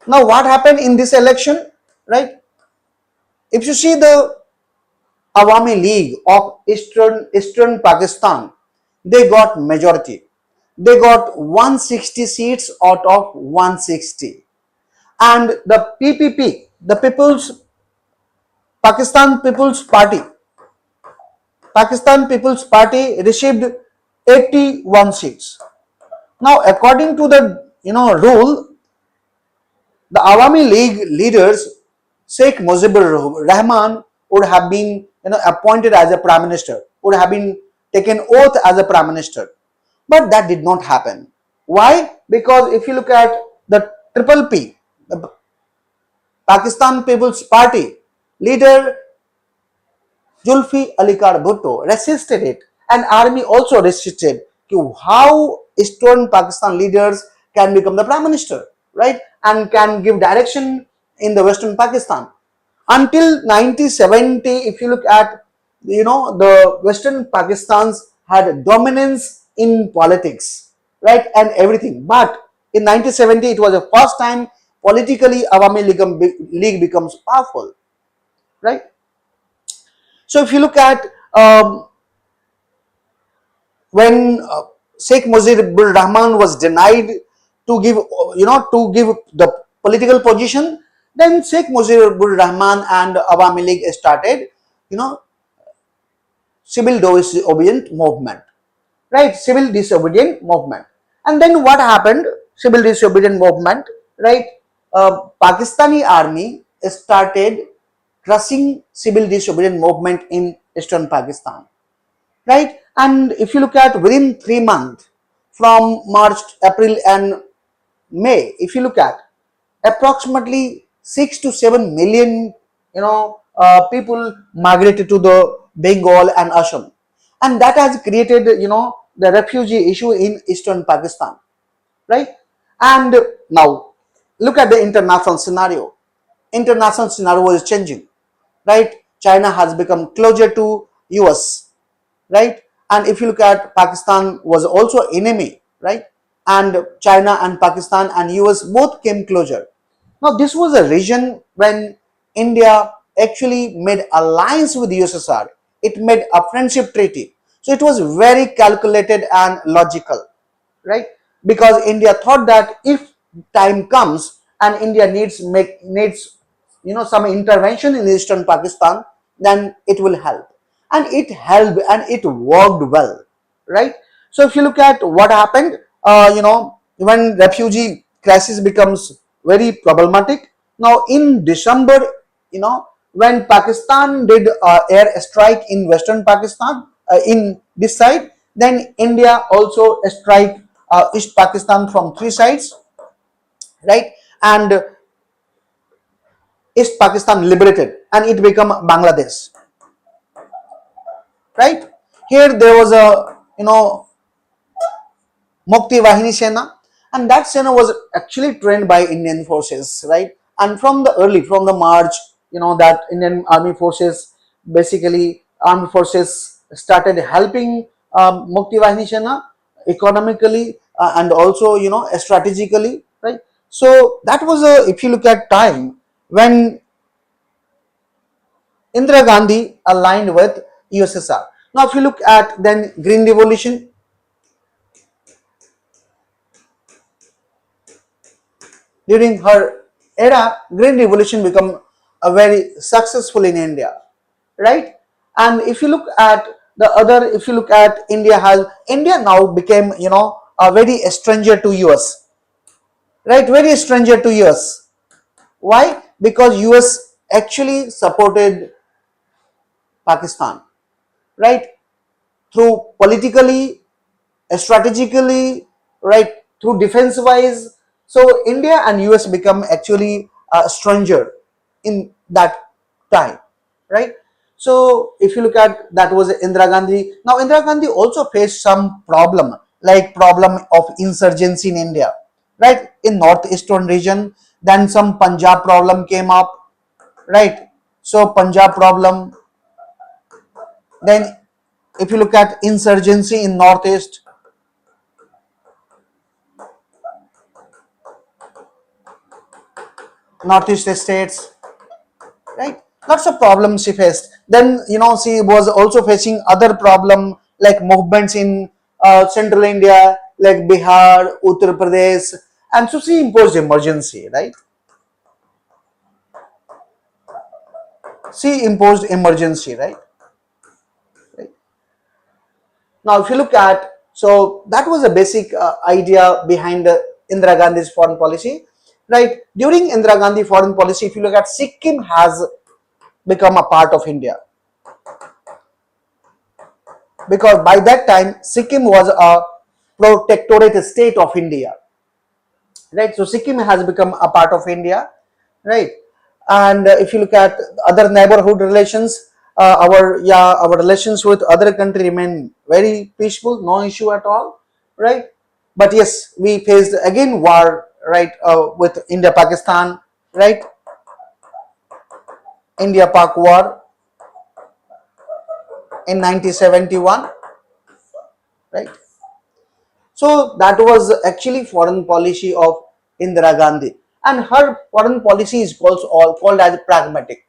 S1: Now, what happened in this election, right? If you see the Awami League of Eastern Pakistan, they got majority. They got 160 seats out of 160. And the PPP, the Pakistan People's Party received 81 seats. Now, according to the rule, the Awami League leaders, Sheikh Mujibur Rahman, would have been appointed as a prime minister, would have been taken oath as a prime minister. But that did not happen. Why? Because if you look at the Triple P, the Pakistan People's Party leader Julfi Alikar Bhutto resisted it, and army also resisted. How Eastern Pakistan leaders can become the prime minister, right, and can give direction in the Western Pakistan. Until 1970, if you look at, the Western Pakistans had dominance in politics, right, and everything. But in 1970, it was the first time politically Awami League becomes powerful, right? So if you look at when Sheikh Mujibur Rahman was denied to give, the political position, then Sheikh Mujibur Rahman and Awami League started, you know, civil disobedient movement, right? Civil disobedient movement. And then what happened? Civil disobedient movement, right? Pakistani army started crushing civil disobedient movement in Eastern Pakistan, right? And if you look at within 3 months, from March, April, and May, if you look at approximately 6 to 7 million, people migrated to the Bengal and Assam, and that has created, the refugee issue in Eastern Pakistan, right? And now look at the international scenario. International scenario is changing, right? China has become closer to US, right? And if you look at Pakistan was also enemy, right? And China and Pakistan and US both came closer. Now this was a region when India actually made alliance with USSR. It made a friendship treaty. So it was very calculated and logical, right? Because India thought that if time comes and India needs some intervention in Eastern Pakistan, then it will help, and it helped and it worked well, right? So if you look at what happened, when refugee crisis becomes very problematic. Now in December, when Pakistan did air strike in Western Pakistan, in this side, then India also strike East Pakistan from three sides, right? And East Pakistan liberated and it became Bangladesh, right? Here there was a, Mukti Vahini Sena, and that Sena was actually trained by Indian forces, right? And from the March, that Indian army forces, basically armed forces started helping Mukti Vahini Sena economically, and also strategically, right? So that was a, if you look at time when Indira Gandhi aligned with USSR. Now if you look at then Green Revolution, during her era, Green Revolution become a very successful in India, right? And if you look at the other, if you look at India now became a very stranger to US, right? Very stranger to US. Why? Because US actually supported Pakistan, right? Through politically, strategically, right, through defense wise. So India and US become actually a stranger in that time, right? So if you look at, that was Indira Gandhi. Now Indira Gandhi also faced some problem, like problem of insurgency in India, right, in northeastern region. Then some Punjab problem came up, right? So Punjab problem. Then if you look at insurgency in northeast, northeast states, right? Lots of problems she faced. Then she was also facing other problem like movements in central India, like Bihar, Uttar Pradesh, and so she imposed emergency, right? She imposed emergency, right? Right. Now, if you look at, so that was a basic idea behind Indira Gandhi's foreign policy, right? During Indira Gandhi foreign policy, if you look at, Sikkim has become a part of India, because by that time Sikkim was a protectorate state of India, right? So Sikkim has become a part of India, right? And if you look at other neighborhood relations, our relations with other country remain very peaceful, no issue at all, right? But yes, we faced again war, right, with India Pakistan, right? India Pak war in 1971, right? So that was actually foreign policy of Indira Gandhi, and her foreign policy is also all called as pragmatic,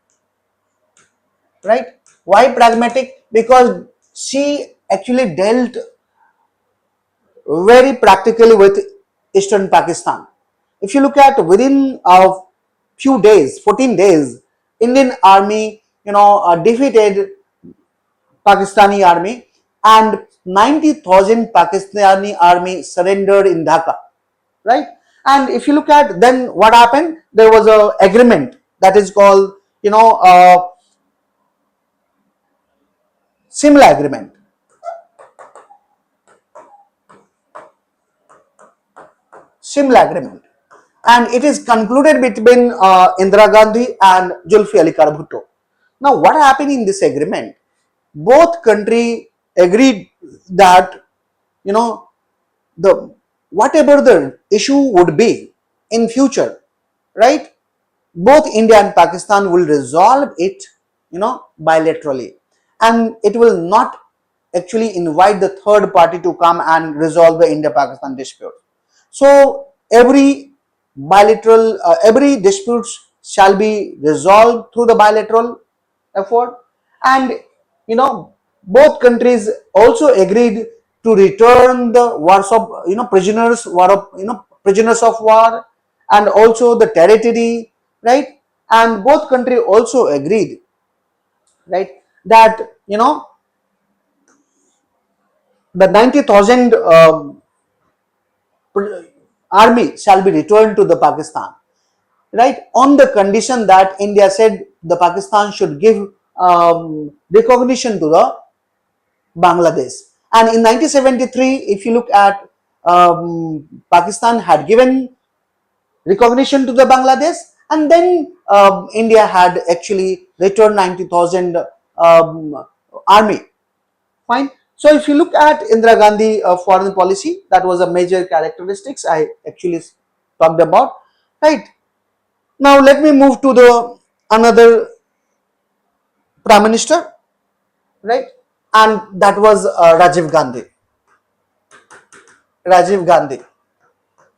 S1: right? Why pragmatic? Because she actually dealt very practically with Eastern Pakistan. If you look at, within a few days, 14 days, Indian army, defeated Pakistani army, and 90,000 Pakistani army surrendered in Dhaka, right? And if you look at, then what happened, there was a agreement that is called Simla agreement, Simla agreement, and it is concluded between Indira Gandhi and Julfi Ali Kar Bhutto. Now what happened in this agreement, both country agreed that you know the whatever the issue would be in future, right, both India and Pakistan will resolve it, bilaterally, and it will not actually invite the third party to come and resolve the India-Pakistan dispute. So every disputes shall be resolved through the bilateral effort, and both countries also agreed to return the wars of prisoners of war, and also the territory, right? And both countries also agreed, right, that the 90,000 army shall be returned to the Pakistan, right, on the condition that India said the Pakistan should give recognition to the Bangladesh. And in 1973, if you look at, Pakistan had given recognition to the Bangladesh, and then India had actually returned 90,000 army. Fine. So if you look at Indira Gandhi foreign policy, that was a major characteristics I actually talked about. Right. Now let me move to the another prime minister, right, and that was Rajiv Gandhi. Rajiv Gandhi.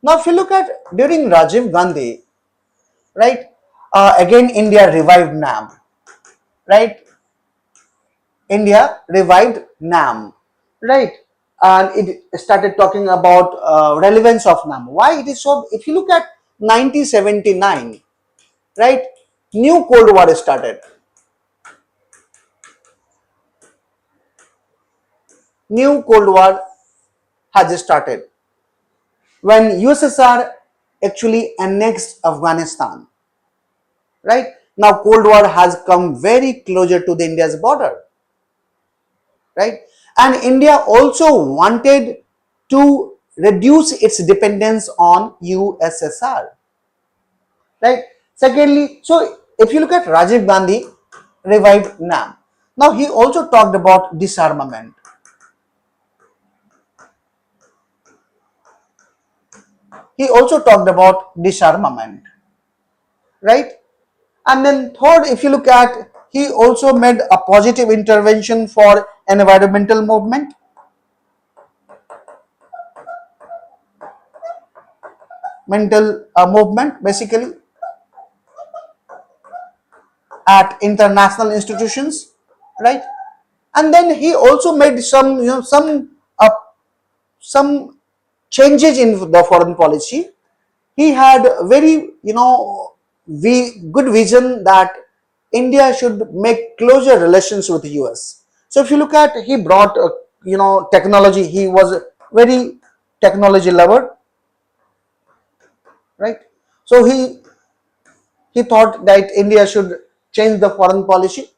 S1: Now, if you look at during Rajiv Gandhi, right, again India revived NAM, right? India revived NAM, right? And it started talking about relevance of NAM. Why it is so? If you look at 1979, right, new Cold War started. New Cold War has started when USSR actually annexed Afghanistan, right? Now Cold War has come very closer to the India's border, right? And India also wanted to reduce its dependence on USSR, right? Secondly, so if you look at Rajiv Gandhi revived NAM. Now he also talked about disarmament. He also talked about disarmament, right? And then third, if you look at, he also made a positive intervention for environmental movement, movement basically at international institutions, right? And then he also made some, some changes in the foreign policy. He had very, good vision that India should make closer relations with the US. So if you look at, he brought, technology. He was very technology lover, right? So he thought that India should change the foreign policy,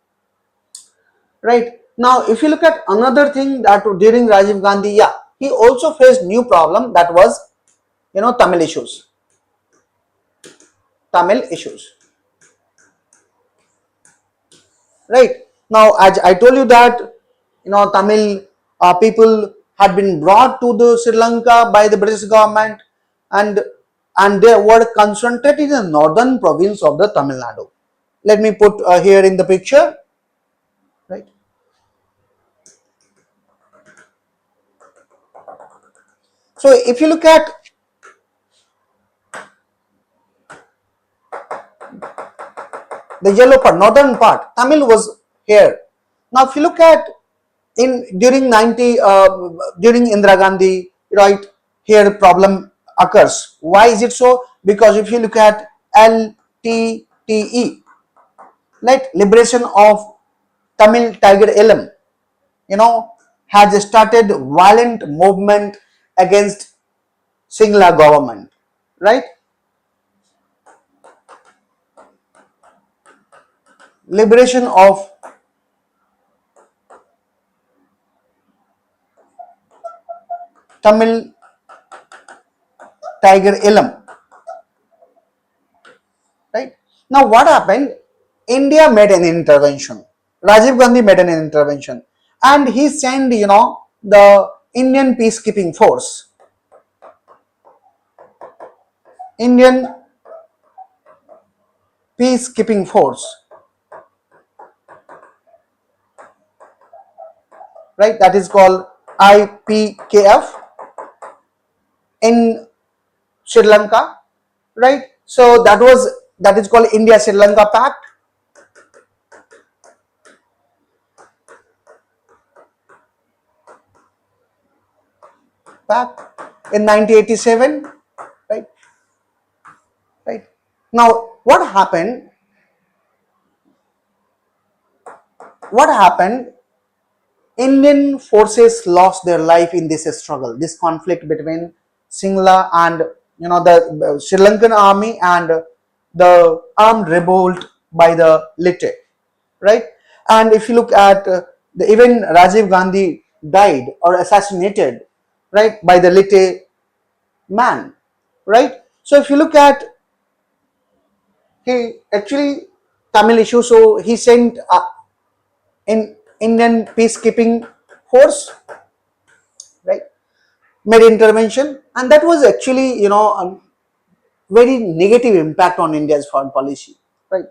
S1: right? Now, if you look at another thing that during Rajiv Gandhi, yeah, he also faced new problem, that was, Tamil issues, Tamil issues, right? Now, as I told you that, Tamil people had been brought to the Sri Lanka by the British government, and they were concentrated in the northern province of the Tamil Nadu. Let me put here in the picture, right? So if you look at the yellow part, northern part, Tamil was here. Now, if you look at in during 90 during Indira Gandhi, right, here problem occurs. Why is it so? Because if you look at LTTE, right, liberation of Tamil Tiger Elam, has started violent movement against Singla government, right? Liberation of Tamil Tiger Elam, right? Now what happened? India made an intervention. Rajiv Gandhi made an intervention, and he sent, the Indian peacekeeping force, Indian peacekeeping force, right? That is called IPKF in Sri Lanka, right? So that is called India Sri Lanka Pact. Pact in 1987, right? Right. Now, what happened? What happened? Indian forces lost their life in this struggle, this conflict between Singla and, the Sri Lankan army and the armed revolt by the Lite, right? And if you look at even Rajiv Gandhi died or assassinated, right, by the Lite man, right? So if you look at, he actually Tamil issue, so he sent in Indian peacekeeping force, right, made intervention, and that was actually, a very negative impact on India's foreign policy, right?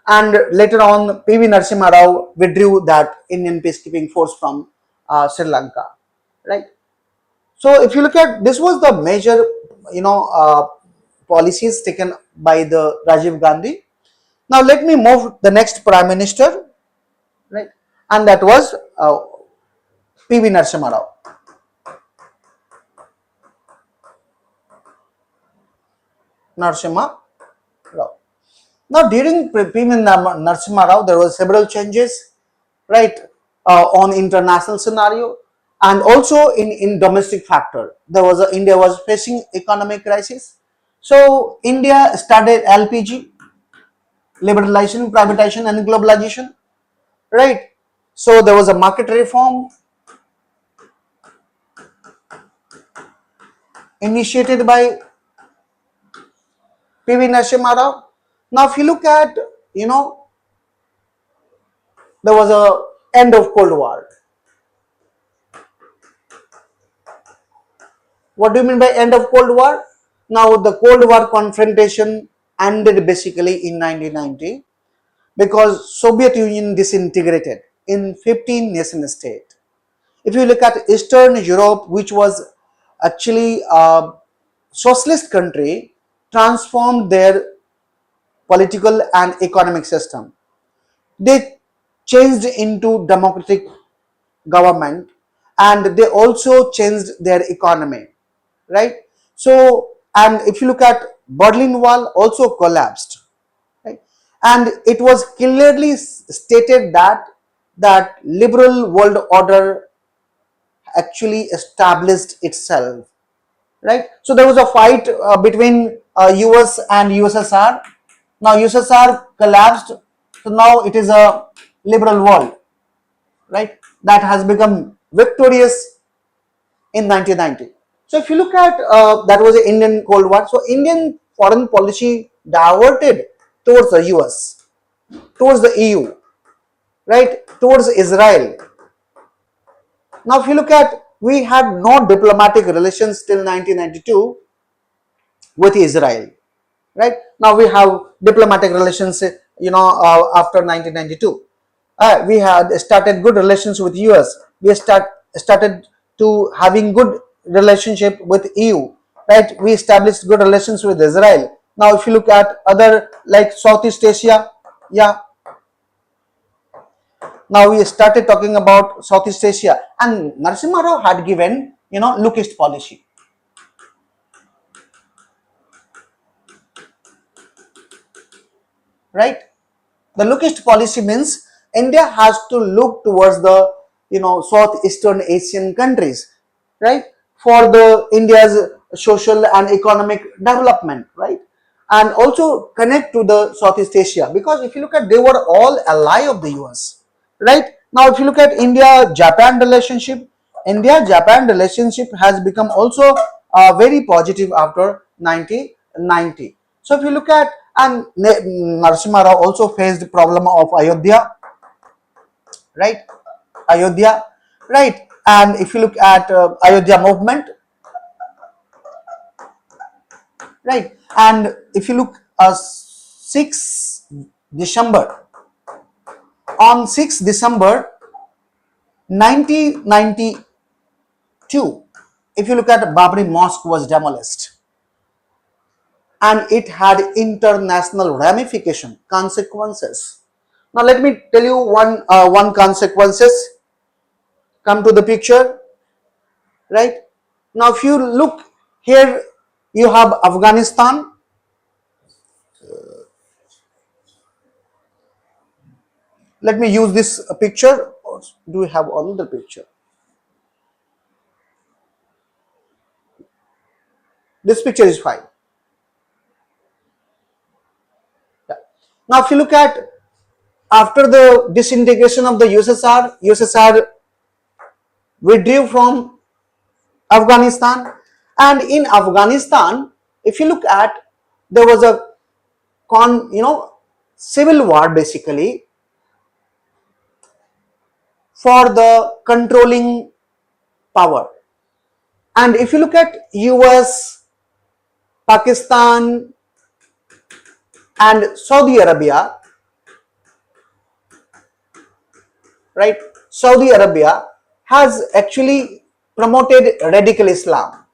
S1: And later on, PV Narasimha Rao withdrew that Indian peacekeeping force from Sri Lanka, right? So if you look at, this was the major, policies taken by the Rajiv Gandhi. Now let me move the next prime minister, right? And that was PV Narasimha Rao. Narasimha Rao. Now during PV Narasimha Rao, there was several changes, right, on international scenario, and also in domestic factor. There was India was facing economic crisis, so India started LPG, liberalization, privatization, and globalization, right? So there was a market reform initiated by PV Narasimha Rao. Now, if you look at, there was a end of Cold War. What do you mean by end of Cold War? Now, the Cold War confrontation ended basically in 1990 because Soviet Union disintegrated in 15 nation states. If you look at Eastern Europe, which was actually a socialist country, transformed their political and economic system. They changed into democratic government, and they also changed their economy, right? So, and if you look at Berlin Wall also collapsed, right? And it was clearly stated that liberal world order actually established itself, right? So there was a fight between US and USSR. Now USSR collapsed, so now it is a liberal world, right? That has become victorious in 1990. So if you look at that was the Indian Cold War. So Indian foreign policy diverted towards the US, towards the EU, right? Towards Israel. Now if you look at, we had no diplomatic relations till 1992 with Israel, right? Now we have diplomatic relations, after 1992. We had started good relations with US. We started to having good relationship with EU, right? We established good relations with Israel. Now if you look at other like Southeast Asia, yeah, now we started talking about Southeast Asia, and Narasimha Rao had given, lookist policy, right? The lookist policy means India has to look towards the, southeastern Asian countries, right, for the India's social and economic development, right, and also connect to the Southeast Asia, because if you look at, they were all ally of the US, right? Now if you look at India-Japan relationship, India-Japan relationship has become also very positive after 1990. So if you look at, and Narasimha Rao also faced the problem of Ayodhya, right? Ayodhya, right? And if you look at Ayodhya movement, right? And if you look 6 December, on 6 December 1992, if you look at Babri Mosque was demolished, and it had international ramification consequences. Now let me tell you one consequences. Come to the picture, right? Now if you look here, you have Afghanistan. Let me use this picture. Do we have another picture? This picture is fine. Yeah. Now if you look at, after the disintegration of the USSR withdrew from Afghanistan, and in Afghanistan, if you look at, there was a civil war basically for the controlling power. And if you look at US, Pakistan, and Saudi Arabia, right? Saudi Arabia has actually promoted radical Islam,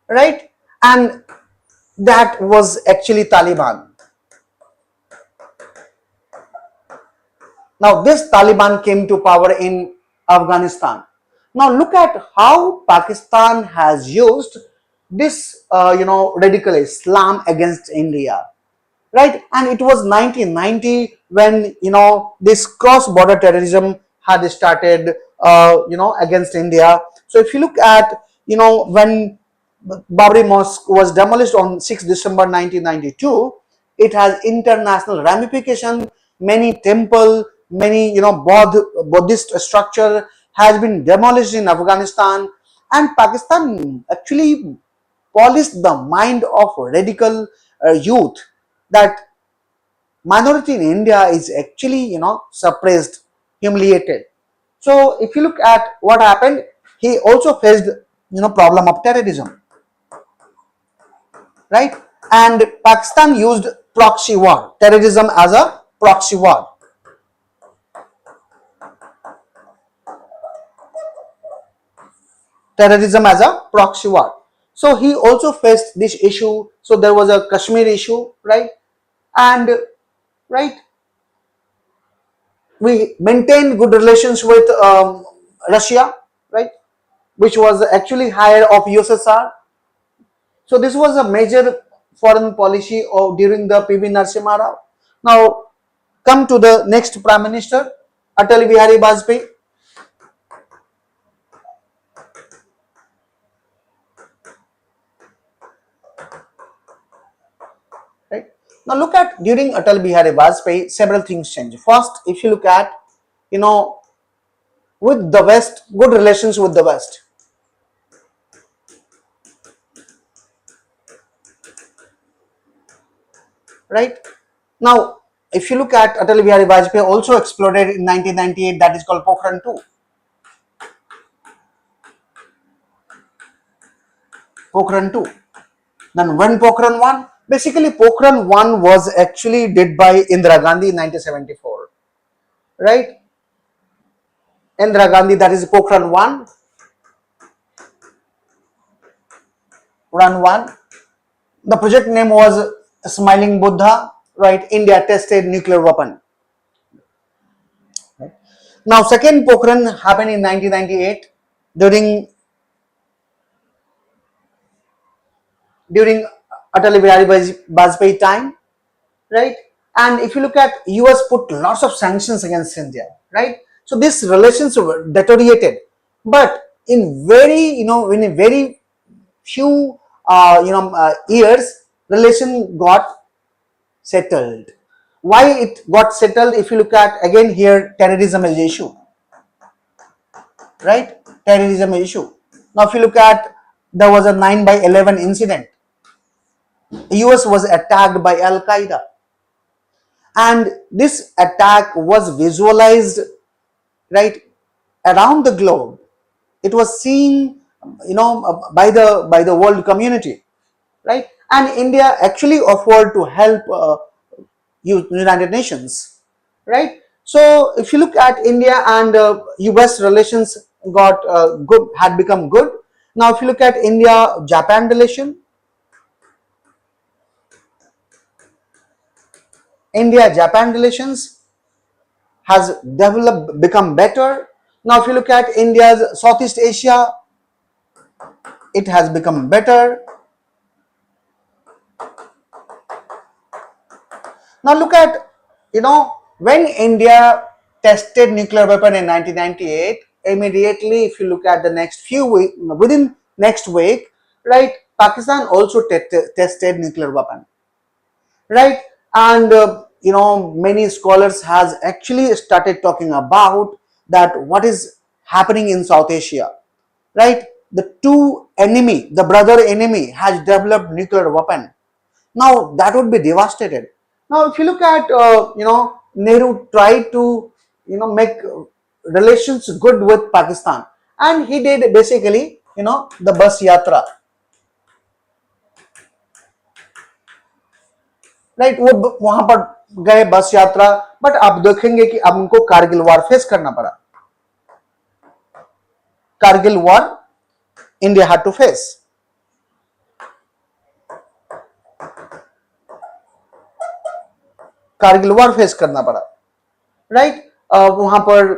S1: right? And that was actually Taliban. Now, this Taliban came to power in Afghanistan. Now, look at how Pakistan has used this, radical Islam against India, right? And it was 1990 when this cross-border terrorism had started, against India. So, if you look at when Babri Mosque was demolished on 6 December 1992, it has international ramification. Many temple, many Buddhist structure has been demolished in Afghanistan, and Pakistan actually polished the mind of radical youth that minority in India is actually suppressed, humiliated. So if you look at what happened, he also faced problem of terrorism, right? And Pakistan used proxy war, terrorism as a proxy war. Terrorism as a proxy war. So he also faced this issue. So there was a Kashmir issue, right? And right, we maintained good relations with Russia, right, which was actually higher of USSR. So this was a major foreign policy of during the PV Narasimha Rao. Now come to the next Prime Minister, Atal Bihari Vajpayee. Right. Now look at during Atal Bihari Vajpayee, several things change. First, if you look at, with the West, good relations with the West. Right. Now, if you look at Atal Bihari Vajpayee also exploded in 1998, that is called Pokhran 2. Pokhran 2. Then when Pokhran 1, basically Pokhran 1 was actually did by Indira Gandhi in 1974. Right. Indira Gandhi, that is Pokhran 1. Run 1. The project name was Smiling Buddha, right? India tested nuclear weapon. Right. Now, second Pokhran happened in 1998 during Atal Bihari Vajpayee time, right? And if you look at US put lots of sanctions against India, right? So these relations were deteriorated, but in in a very few years, relation got settled. Why it got settled? If you look at again here, terrorism is issue, right? Terrorism is issue. Now, if you look at, there was a 9/11 incident. US was attacked by Al Qaeda, and this attack was visualized, right, around the globe. It was seen, by the world community, right? And India actually offered to help United Nations, right? So if you look at India and US relations got good, had become good. Now if you look at India Japan relation, India Japan relations has developed, become better. Now if you look at India's Southeast Asia, it has become better. Now look at, when India tested nuclear weapon in 1998, immediately if you look at the next few weeks, within next week, right, Pakistan also tested nuclear weapon, right? And many scholars has actually started talking about that what is happening in South Asia, right? The two enemy, the brother enemy has developed nuclear weapon. Now that would be devastated. Now if you look at Nehru tried to make relations good with Pakistan, and he did basically the bus yatra, right? वो वहां पर गए बस यात्रा, but आप देखेंगे कि अब उनको कारगिल वॉर फेस करना पड़ा. Kargil war India had to face. Kargil war face करना पड़ा, राइट. वहां पर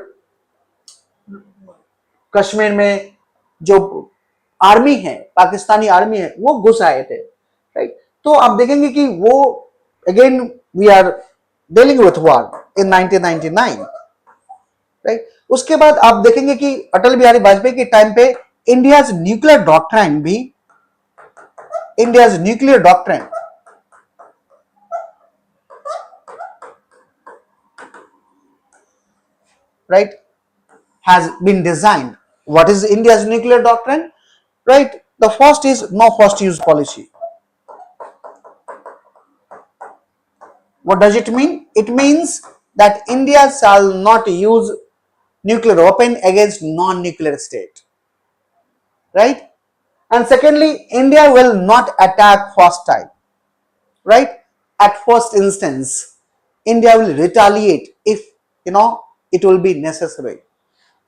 S1: कश्मीर में जो आर्मी है, पाकिस्तानी आर्मी है, वो घुस आए थे, राइट. तो आप देखेंगे कि वो again we are dealing with war in 1999, right. उसके बाद आप देखेंगे कि अटल बिहारी वाजपेयी के टाइम पे इंडियाज न्यूक्लियर डॉक्ट्राइन भी, India's nuclear doctrine, right, has been designed. What is India's nuclear doctrine? Right, the first is no first use policy. What does it mean? It means that India shall not use nuclear weapon against non-nuclear state, right. And secondly, India will not attack first time, right. At first instance, India will retaliate if it will be necessary,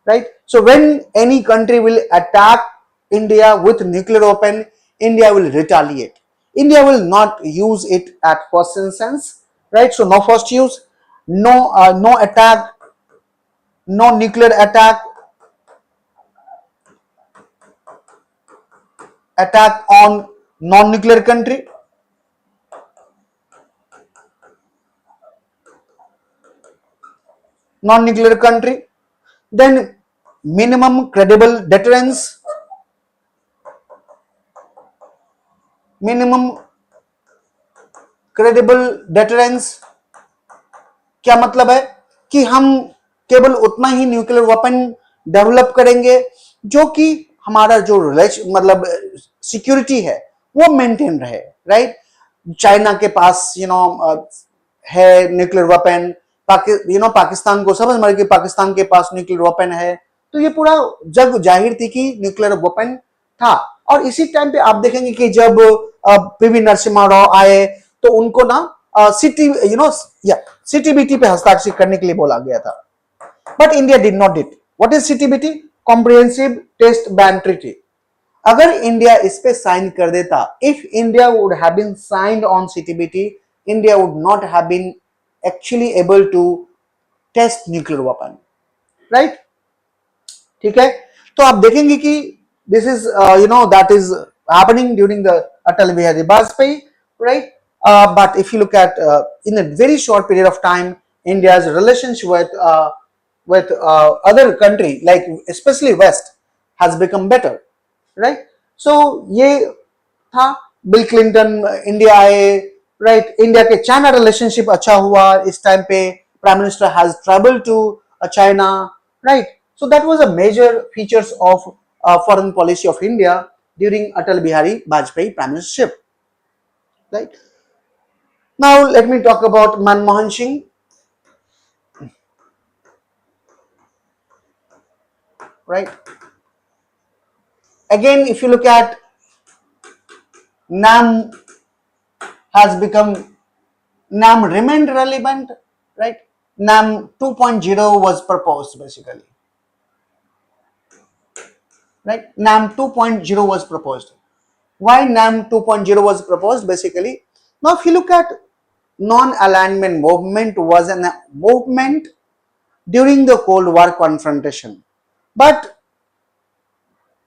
S1: right. So when any country will attack India with nuclear weapon, India will retaliate. India will not use it at first instance, right. So no first use, no attack, no nuclear attack on non-nuclear country, non-nuclear country. Then minimum credible deterrence, minimum credible deterrence. क्या मतलब है कि हम केवल उतना ही nuclear weapon develop करेंगे जो कि हमारा जो मतलब सिक्योरिटी है वो मेंटेन रहे, राइट. चाइना के पास है न्यूक्लियर वेपन, पाकिस्तान को समझ मर कि पाकिस्तान के पास न्यूक्लियर वेपन है, तो ये पूरा जग जाहिर थी कि न्यूक्लियर वेपन था. और इसी टाइम पे आप देखेंगे कि जब पीवी नरसिम्हा राव आए तो उनको ना सीटीबीटी पे हस्ताक्षर करने के लिए बोला गया था, but India did not did. What is CTBT? Comprehensive test ban treaty. अगर इंडिया इस पे साइन कर देता, if India would have been signed on CTBT, India would not have been actually able to test nuclear weapon, right. ठीक है, तो आप देखेंगे कि this is that is happening during the Atal Bihari Vajpayee, right. But if you look at in a very short period of time, India's relationship with other country, like especially West, has become better, right. So ये था, Bill Clinton India आए, right. India के China relationship अच्छा हुआ इस time पे. Prime minister has travelled to China, right. So that was a major features of foreign policy of India during Atal Bihari Vajpayee prime ministership, right. Now let me talk about Manmohan Singh, right. Again, if you look at NAM has become, NAM remained relevant, right. NAM 2.0 was proposed basically, right. NAM 2.0 was proposed. Why NAM 2.0 was proposed? Basically, now if you look at non-alignment movement was a movement during the Cold War confrontation, but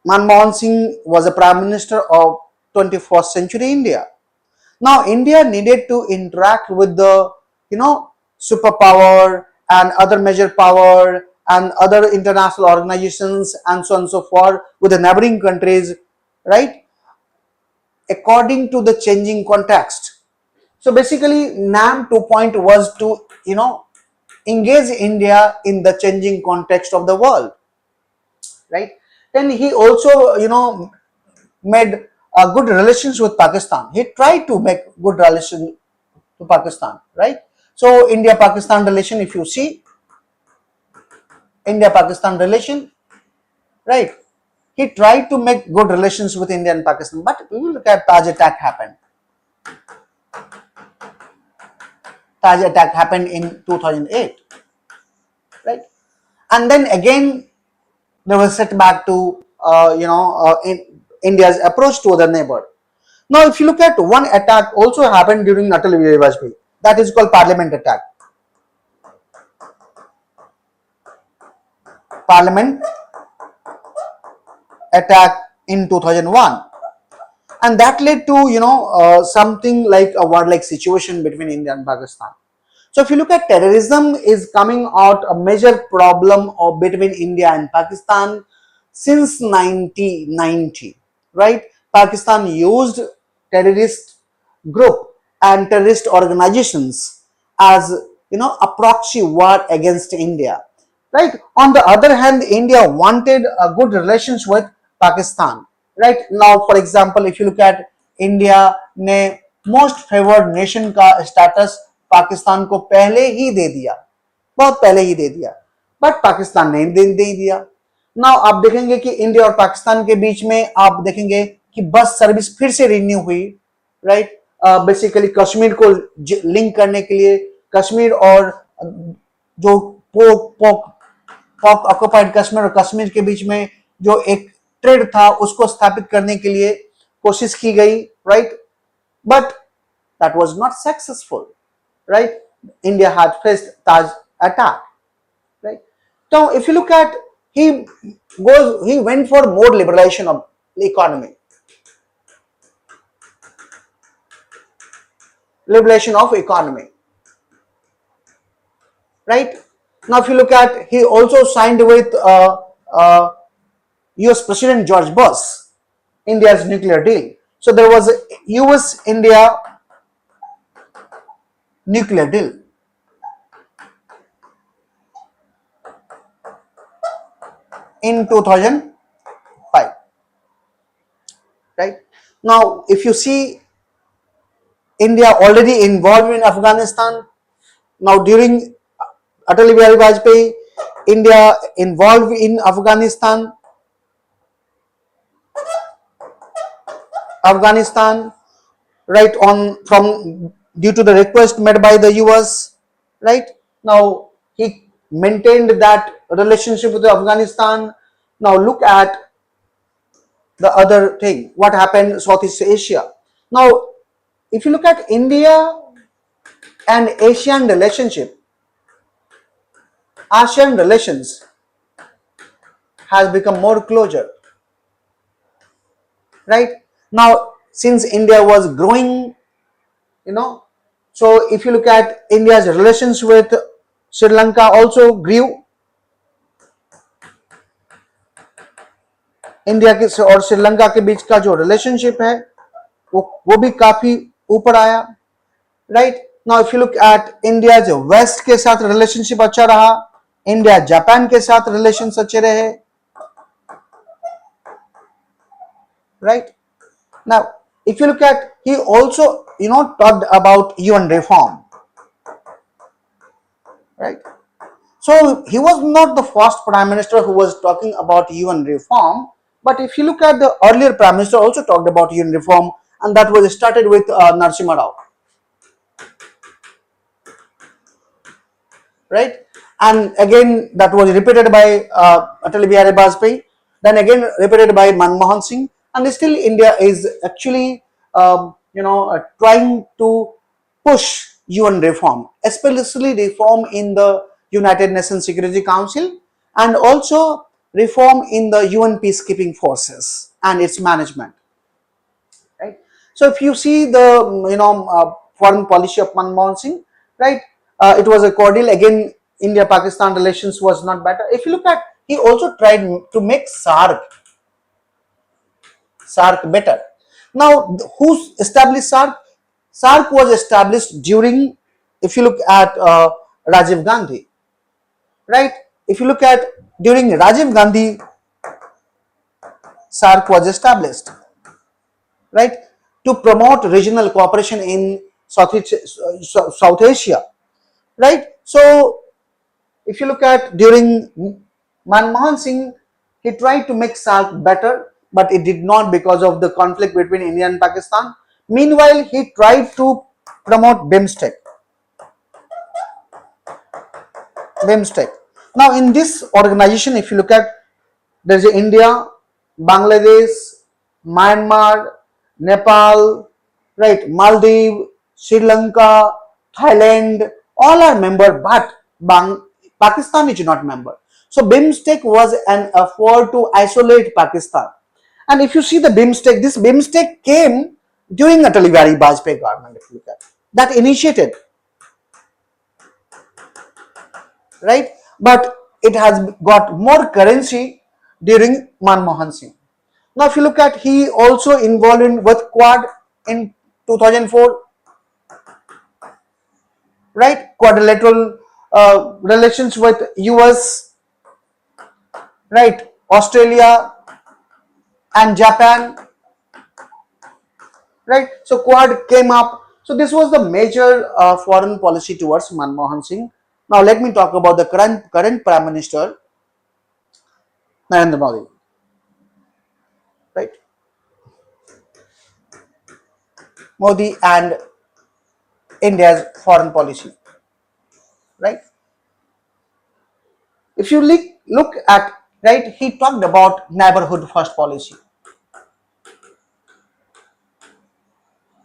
S1: Manmohan Singh was a prime minister of 21st century India. Now India needed to interact with the superpower and other major power and other international organizations and so on and so forth with the neighboring countries, right, according to the changing context. So basically NAM 2.0 was to engage India in the changing context of the world, right. Then he also made good relations with Pakistan. He tried to make good relations to Pakistan, right. So India Pakistan relation, if you see India Pakistan relation, right, he tried to make good relations with India and Pakistan, but we will look at Taj attack happened. Taj attack happened in 2008, right? And then again they were set back to in India's approach to other neighbor. Now, if you look at one attack also happened during Atal Bihari Vajpayee, that is called Parliament attack. Parliament attack in 2001, and that led to something like a war-like situation between India and Pakistan. So if you look at terrorism is coming out a major problem of between India and Pakistan since 1990, right? Pakistan used terrorist group and terrorist organizations as a proxy war against India, right? On the other hand, India wanted a good relations with Pakistan, right? Now for example, if you look at India ने most favoured nation का status Pakistan को पहले ही दे दिया, बहुत पहले ही दे दिया, but Pakistan ने दे दिया। नाउ आप देखेंगे कि इंडिया और पाकिस्तान के बीच में आप देखेंगे कि बस सर्विस फिर से रिन्यू हुई, राइट? बेसिकली कश्मीर को लिंक करने के लिए, कश्मीर और जो पाक ऑक्युपाइड कश्मीर और कश्मीर के बीच में जो एक ट्रेड था उसको स्थापित करने के लिए कोशिश की गई, right? But that was not successful, right? India had faced Taj attack, right? Now if you look at, he went for more liberalization of the economy, right? Now if you look at, he also signed with US President George Bush India's nuclear deal. So there was a US India nuclear deal. In 2005, right? Now if you see, India already involved in Afghanistan. Now during Atal Bihari Vajpayee, India involved in Afghanistan, right, on from due to the request made by the US, right? Now he maintained that relationship with Afghanistan. Now look at the other thing, what happened in Southeast Asia. Now if you look at India and Asian relationship, ASEAN relations has become more closer, right? Now since India was growing, so if you look at India's relations with Sri Lanka also grew. India के और श्रीलंका के बीच का जो relationship है वो भी काफी ऊपर आया, right? Now if you look at India जो वेस्ट के साथ रिलेशनशिप अच्छा रहा, इंडिया जापान के साथ रिलेशंस अच्छे रहे, right? Now if you look at, he also talked about UN reform, right? So he was not the first prime minister who was talking about UN reform, but if you look at the earlier prime minister also talked about UN reform, and that was started with Narasimha Rao, right? And again that was repeated by Atal Bihari Vajpayee, then again repeated by Manmohan Singh, and still India is actually trying to push UN reform, especially reform in the United Nations Security Council, and also reform in the UN peacekeeping forces and its management, right? So if you see the foreign policy of Manmohan Singh, right, it was a cordial. Again, India-Pakistan relations was not better. If you look at, he also tried to make SAARC better. Now, who established SAARC? SAARC was established during, if you look at Rajiv Gandhi, right? If you look at during Rajiv Gandhi, SAARC was established, right, to promote regional cooperation in South Asia, right? So if you look at during Manmohan Singh, he tried to make SAARC better, but it did not because of the conflict between India and Pakistan. Meanwhile, he tried to promote BIMSTEC, BIMSTEC. Now, in this organization, if you look at, there's India, Bangladesh, Myanmar, Nepal, right, Maldives, Sri Lanka, Thailand, all are member, but Pakistan is not member. So BIMSTEC was an effort to isolate Pakistan. And if you see the BIMSTEC, this BIMSTEC came during Atal Bihari Vajpayee government, if you look at that initiated, right? But it has got more currency during Manmohan Singh. Now, if you look at, he also involved in with Quad in 2004, right? Quadrilateral relations with US, right? Australia and Japan, right? So Quad came up. So this was the major foreign policy towards Manmohan Singh. Now let me talk about the current Prime Minister Narendra Modi, right? Modi and India's foreign policy, right? If you look at, right, he talked about neighborhood first policy,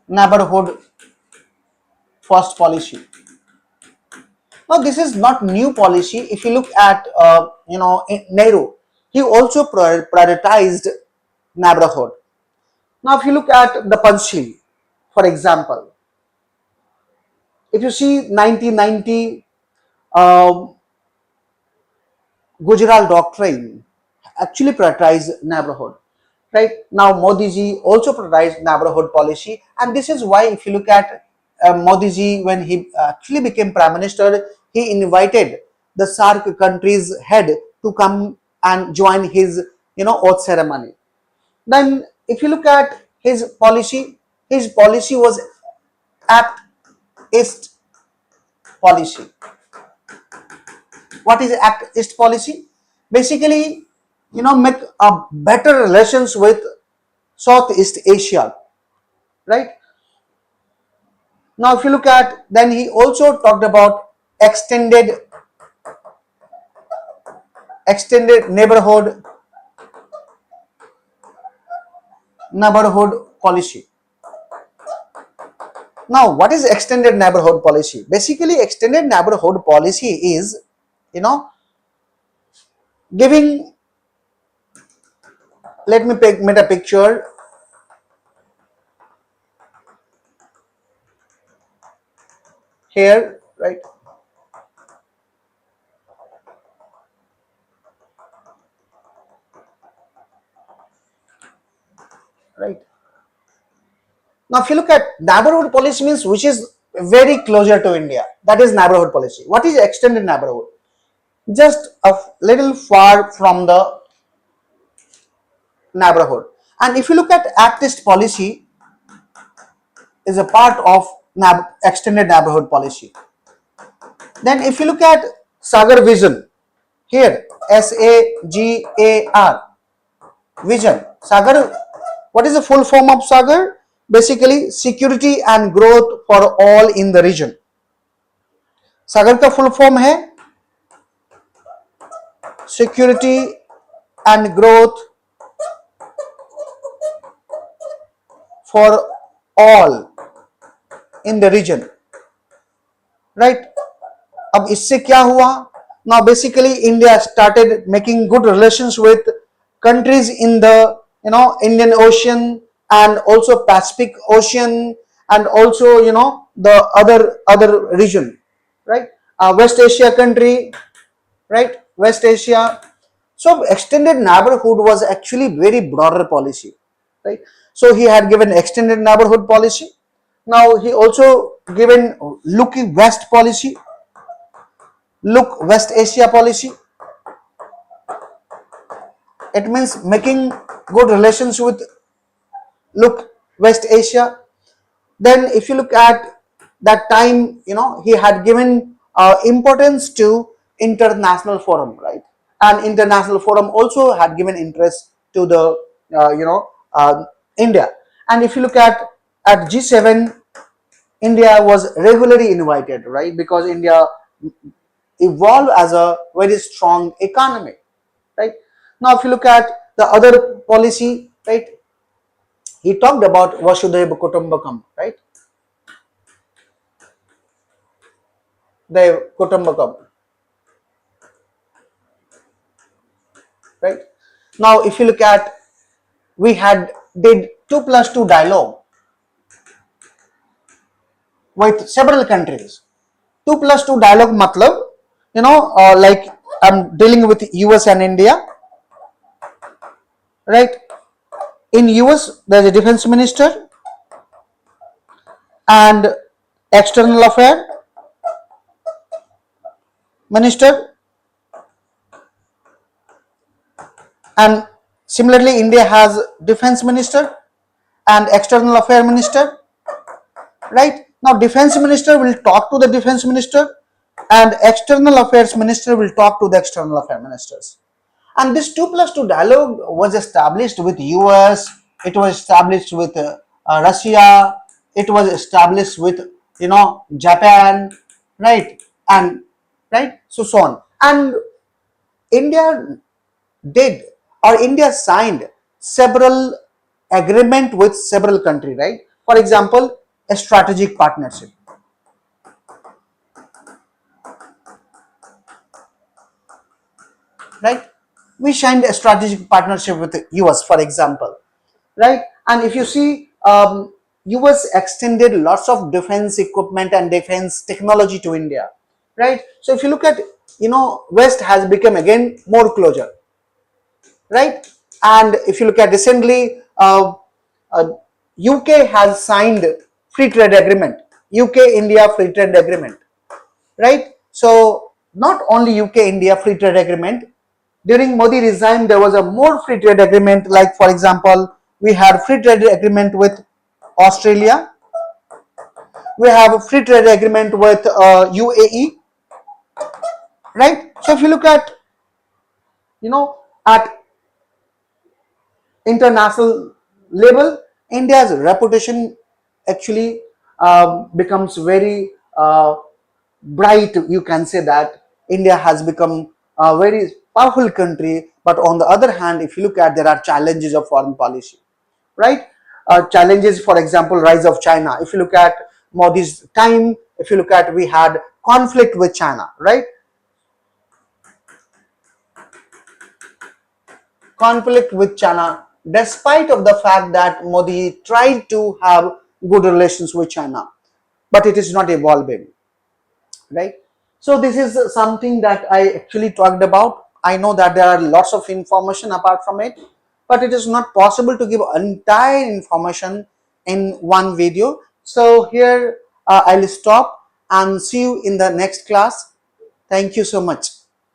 S1: neighborhood first policy. Now this is not new policy. If you look at Nehru, he also prioritized neighborhood. Now if you look at the Panchsheel, for example, if you see 1990 uh, Gujarat doctrine actually prioritized neighborhood. Right now, Modi ji also prioritized neighborhood policy, and this is why, if you look at Modi ji, when he actually became prime minister, he invited the SAARC countries head to come and join his oath ceremony. Then, if you look at his policy was Act East policy. What is Act East policy? Basically, make a better relations with Southeast Asia, right? Now, if you look at, then he also talked about extended neighborhood policy. Now, what is extended neighborhood policy? Basically, extended neighborhood policy is, giving. Let me make a picture here, right? Right. Now, if you look at neighborhood policy, means which is very closer to India, that is neighborhood policy. What is extended neighborhood? Just a little far from the neighborhood. And if you look at Act East policy, is a part of extended neighborhood policy. Then, if you look at Sagar Vision, here SAGAR vision. Sagar, what is the full form of Sagar? Basically, security and growth for all in the region. SAGAR का full form है security and growth for all in the region, right. अब इससे क्या हुआ? Now basically India started making good relations with countries in the Indian Ocean and also Pacific Ocean and also the other region, right? West Asia country, right? West Asia. So extended neighborhood was actually very broader policy, right? So he had given extended neighborhood policy. Now he also given looking west policy, look West Asia policy. It means making good relations with look West Asia. Then if you look at that time, he had given importance to international forum, right? And international forum also had given interest to the India. And if you look at G7, India was regularly invited, right? Because India evolve as a very strong economy, right? Now, if you look at the other policy, right, he talked about Vasudhaiva Kutumbakam, right? The Kutumbakam, right? Now, if you look at, we had did 2+2 dialogue with several countries. 2+2 dialogue matlab, like I'm dealing with US and India, right? In US, there's a defense minister and external affair minister, and similarly India has defense minister and external affair minister, right? Now defense minister will talk to the defense minister and external affairs minister will talk to the external affairs ministers. And this 2+2 dialogue was established with US, it was established with Russia, it was established with Japan, right? And right, so on. And India did, or India signed several agreement with several countries, right? For example, a strategic partnership, right? We signed a strategic partnership with the US, for example, right? And if you see, US extended lots of defense equipment and defense technology to India, right? So if you look at, West has become again more closer, right? And if you look at recently, UK has signed free trade agreement, UK India free trade agreement, right? So not only UK India free trade agreement, during Modi regime there was a more free trade agreement, like for example we had free trade agreement with Australia, we have a free trade agreement with UAE, right? So if you look at, at international level, India's reputation actually becomes very bright. You can say that India has become a very powerful country, but on the other hand, if you look at, there are challenges of foreign policy, right? Challenges, for example, rise of China. If you look at Modi's time, if you look at, we had conflict with China, right? Conflict with China, despite of the fact that Modi tried to have good relations with China, but it is not evolving, right? So this is something that I actually talked about. I know that there are lots of information apart from it, but it is not possible to give entire information in one video. So here I'll stop and see you in the next class. Thank you so much.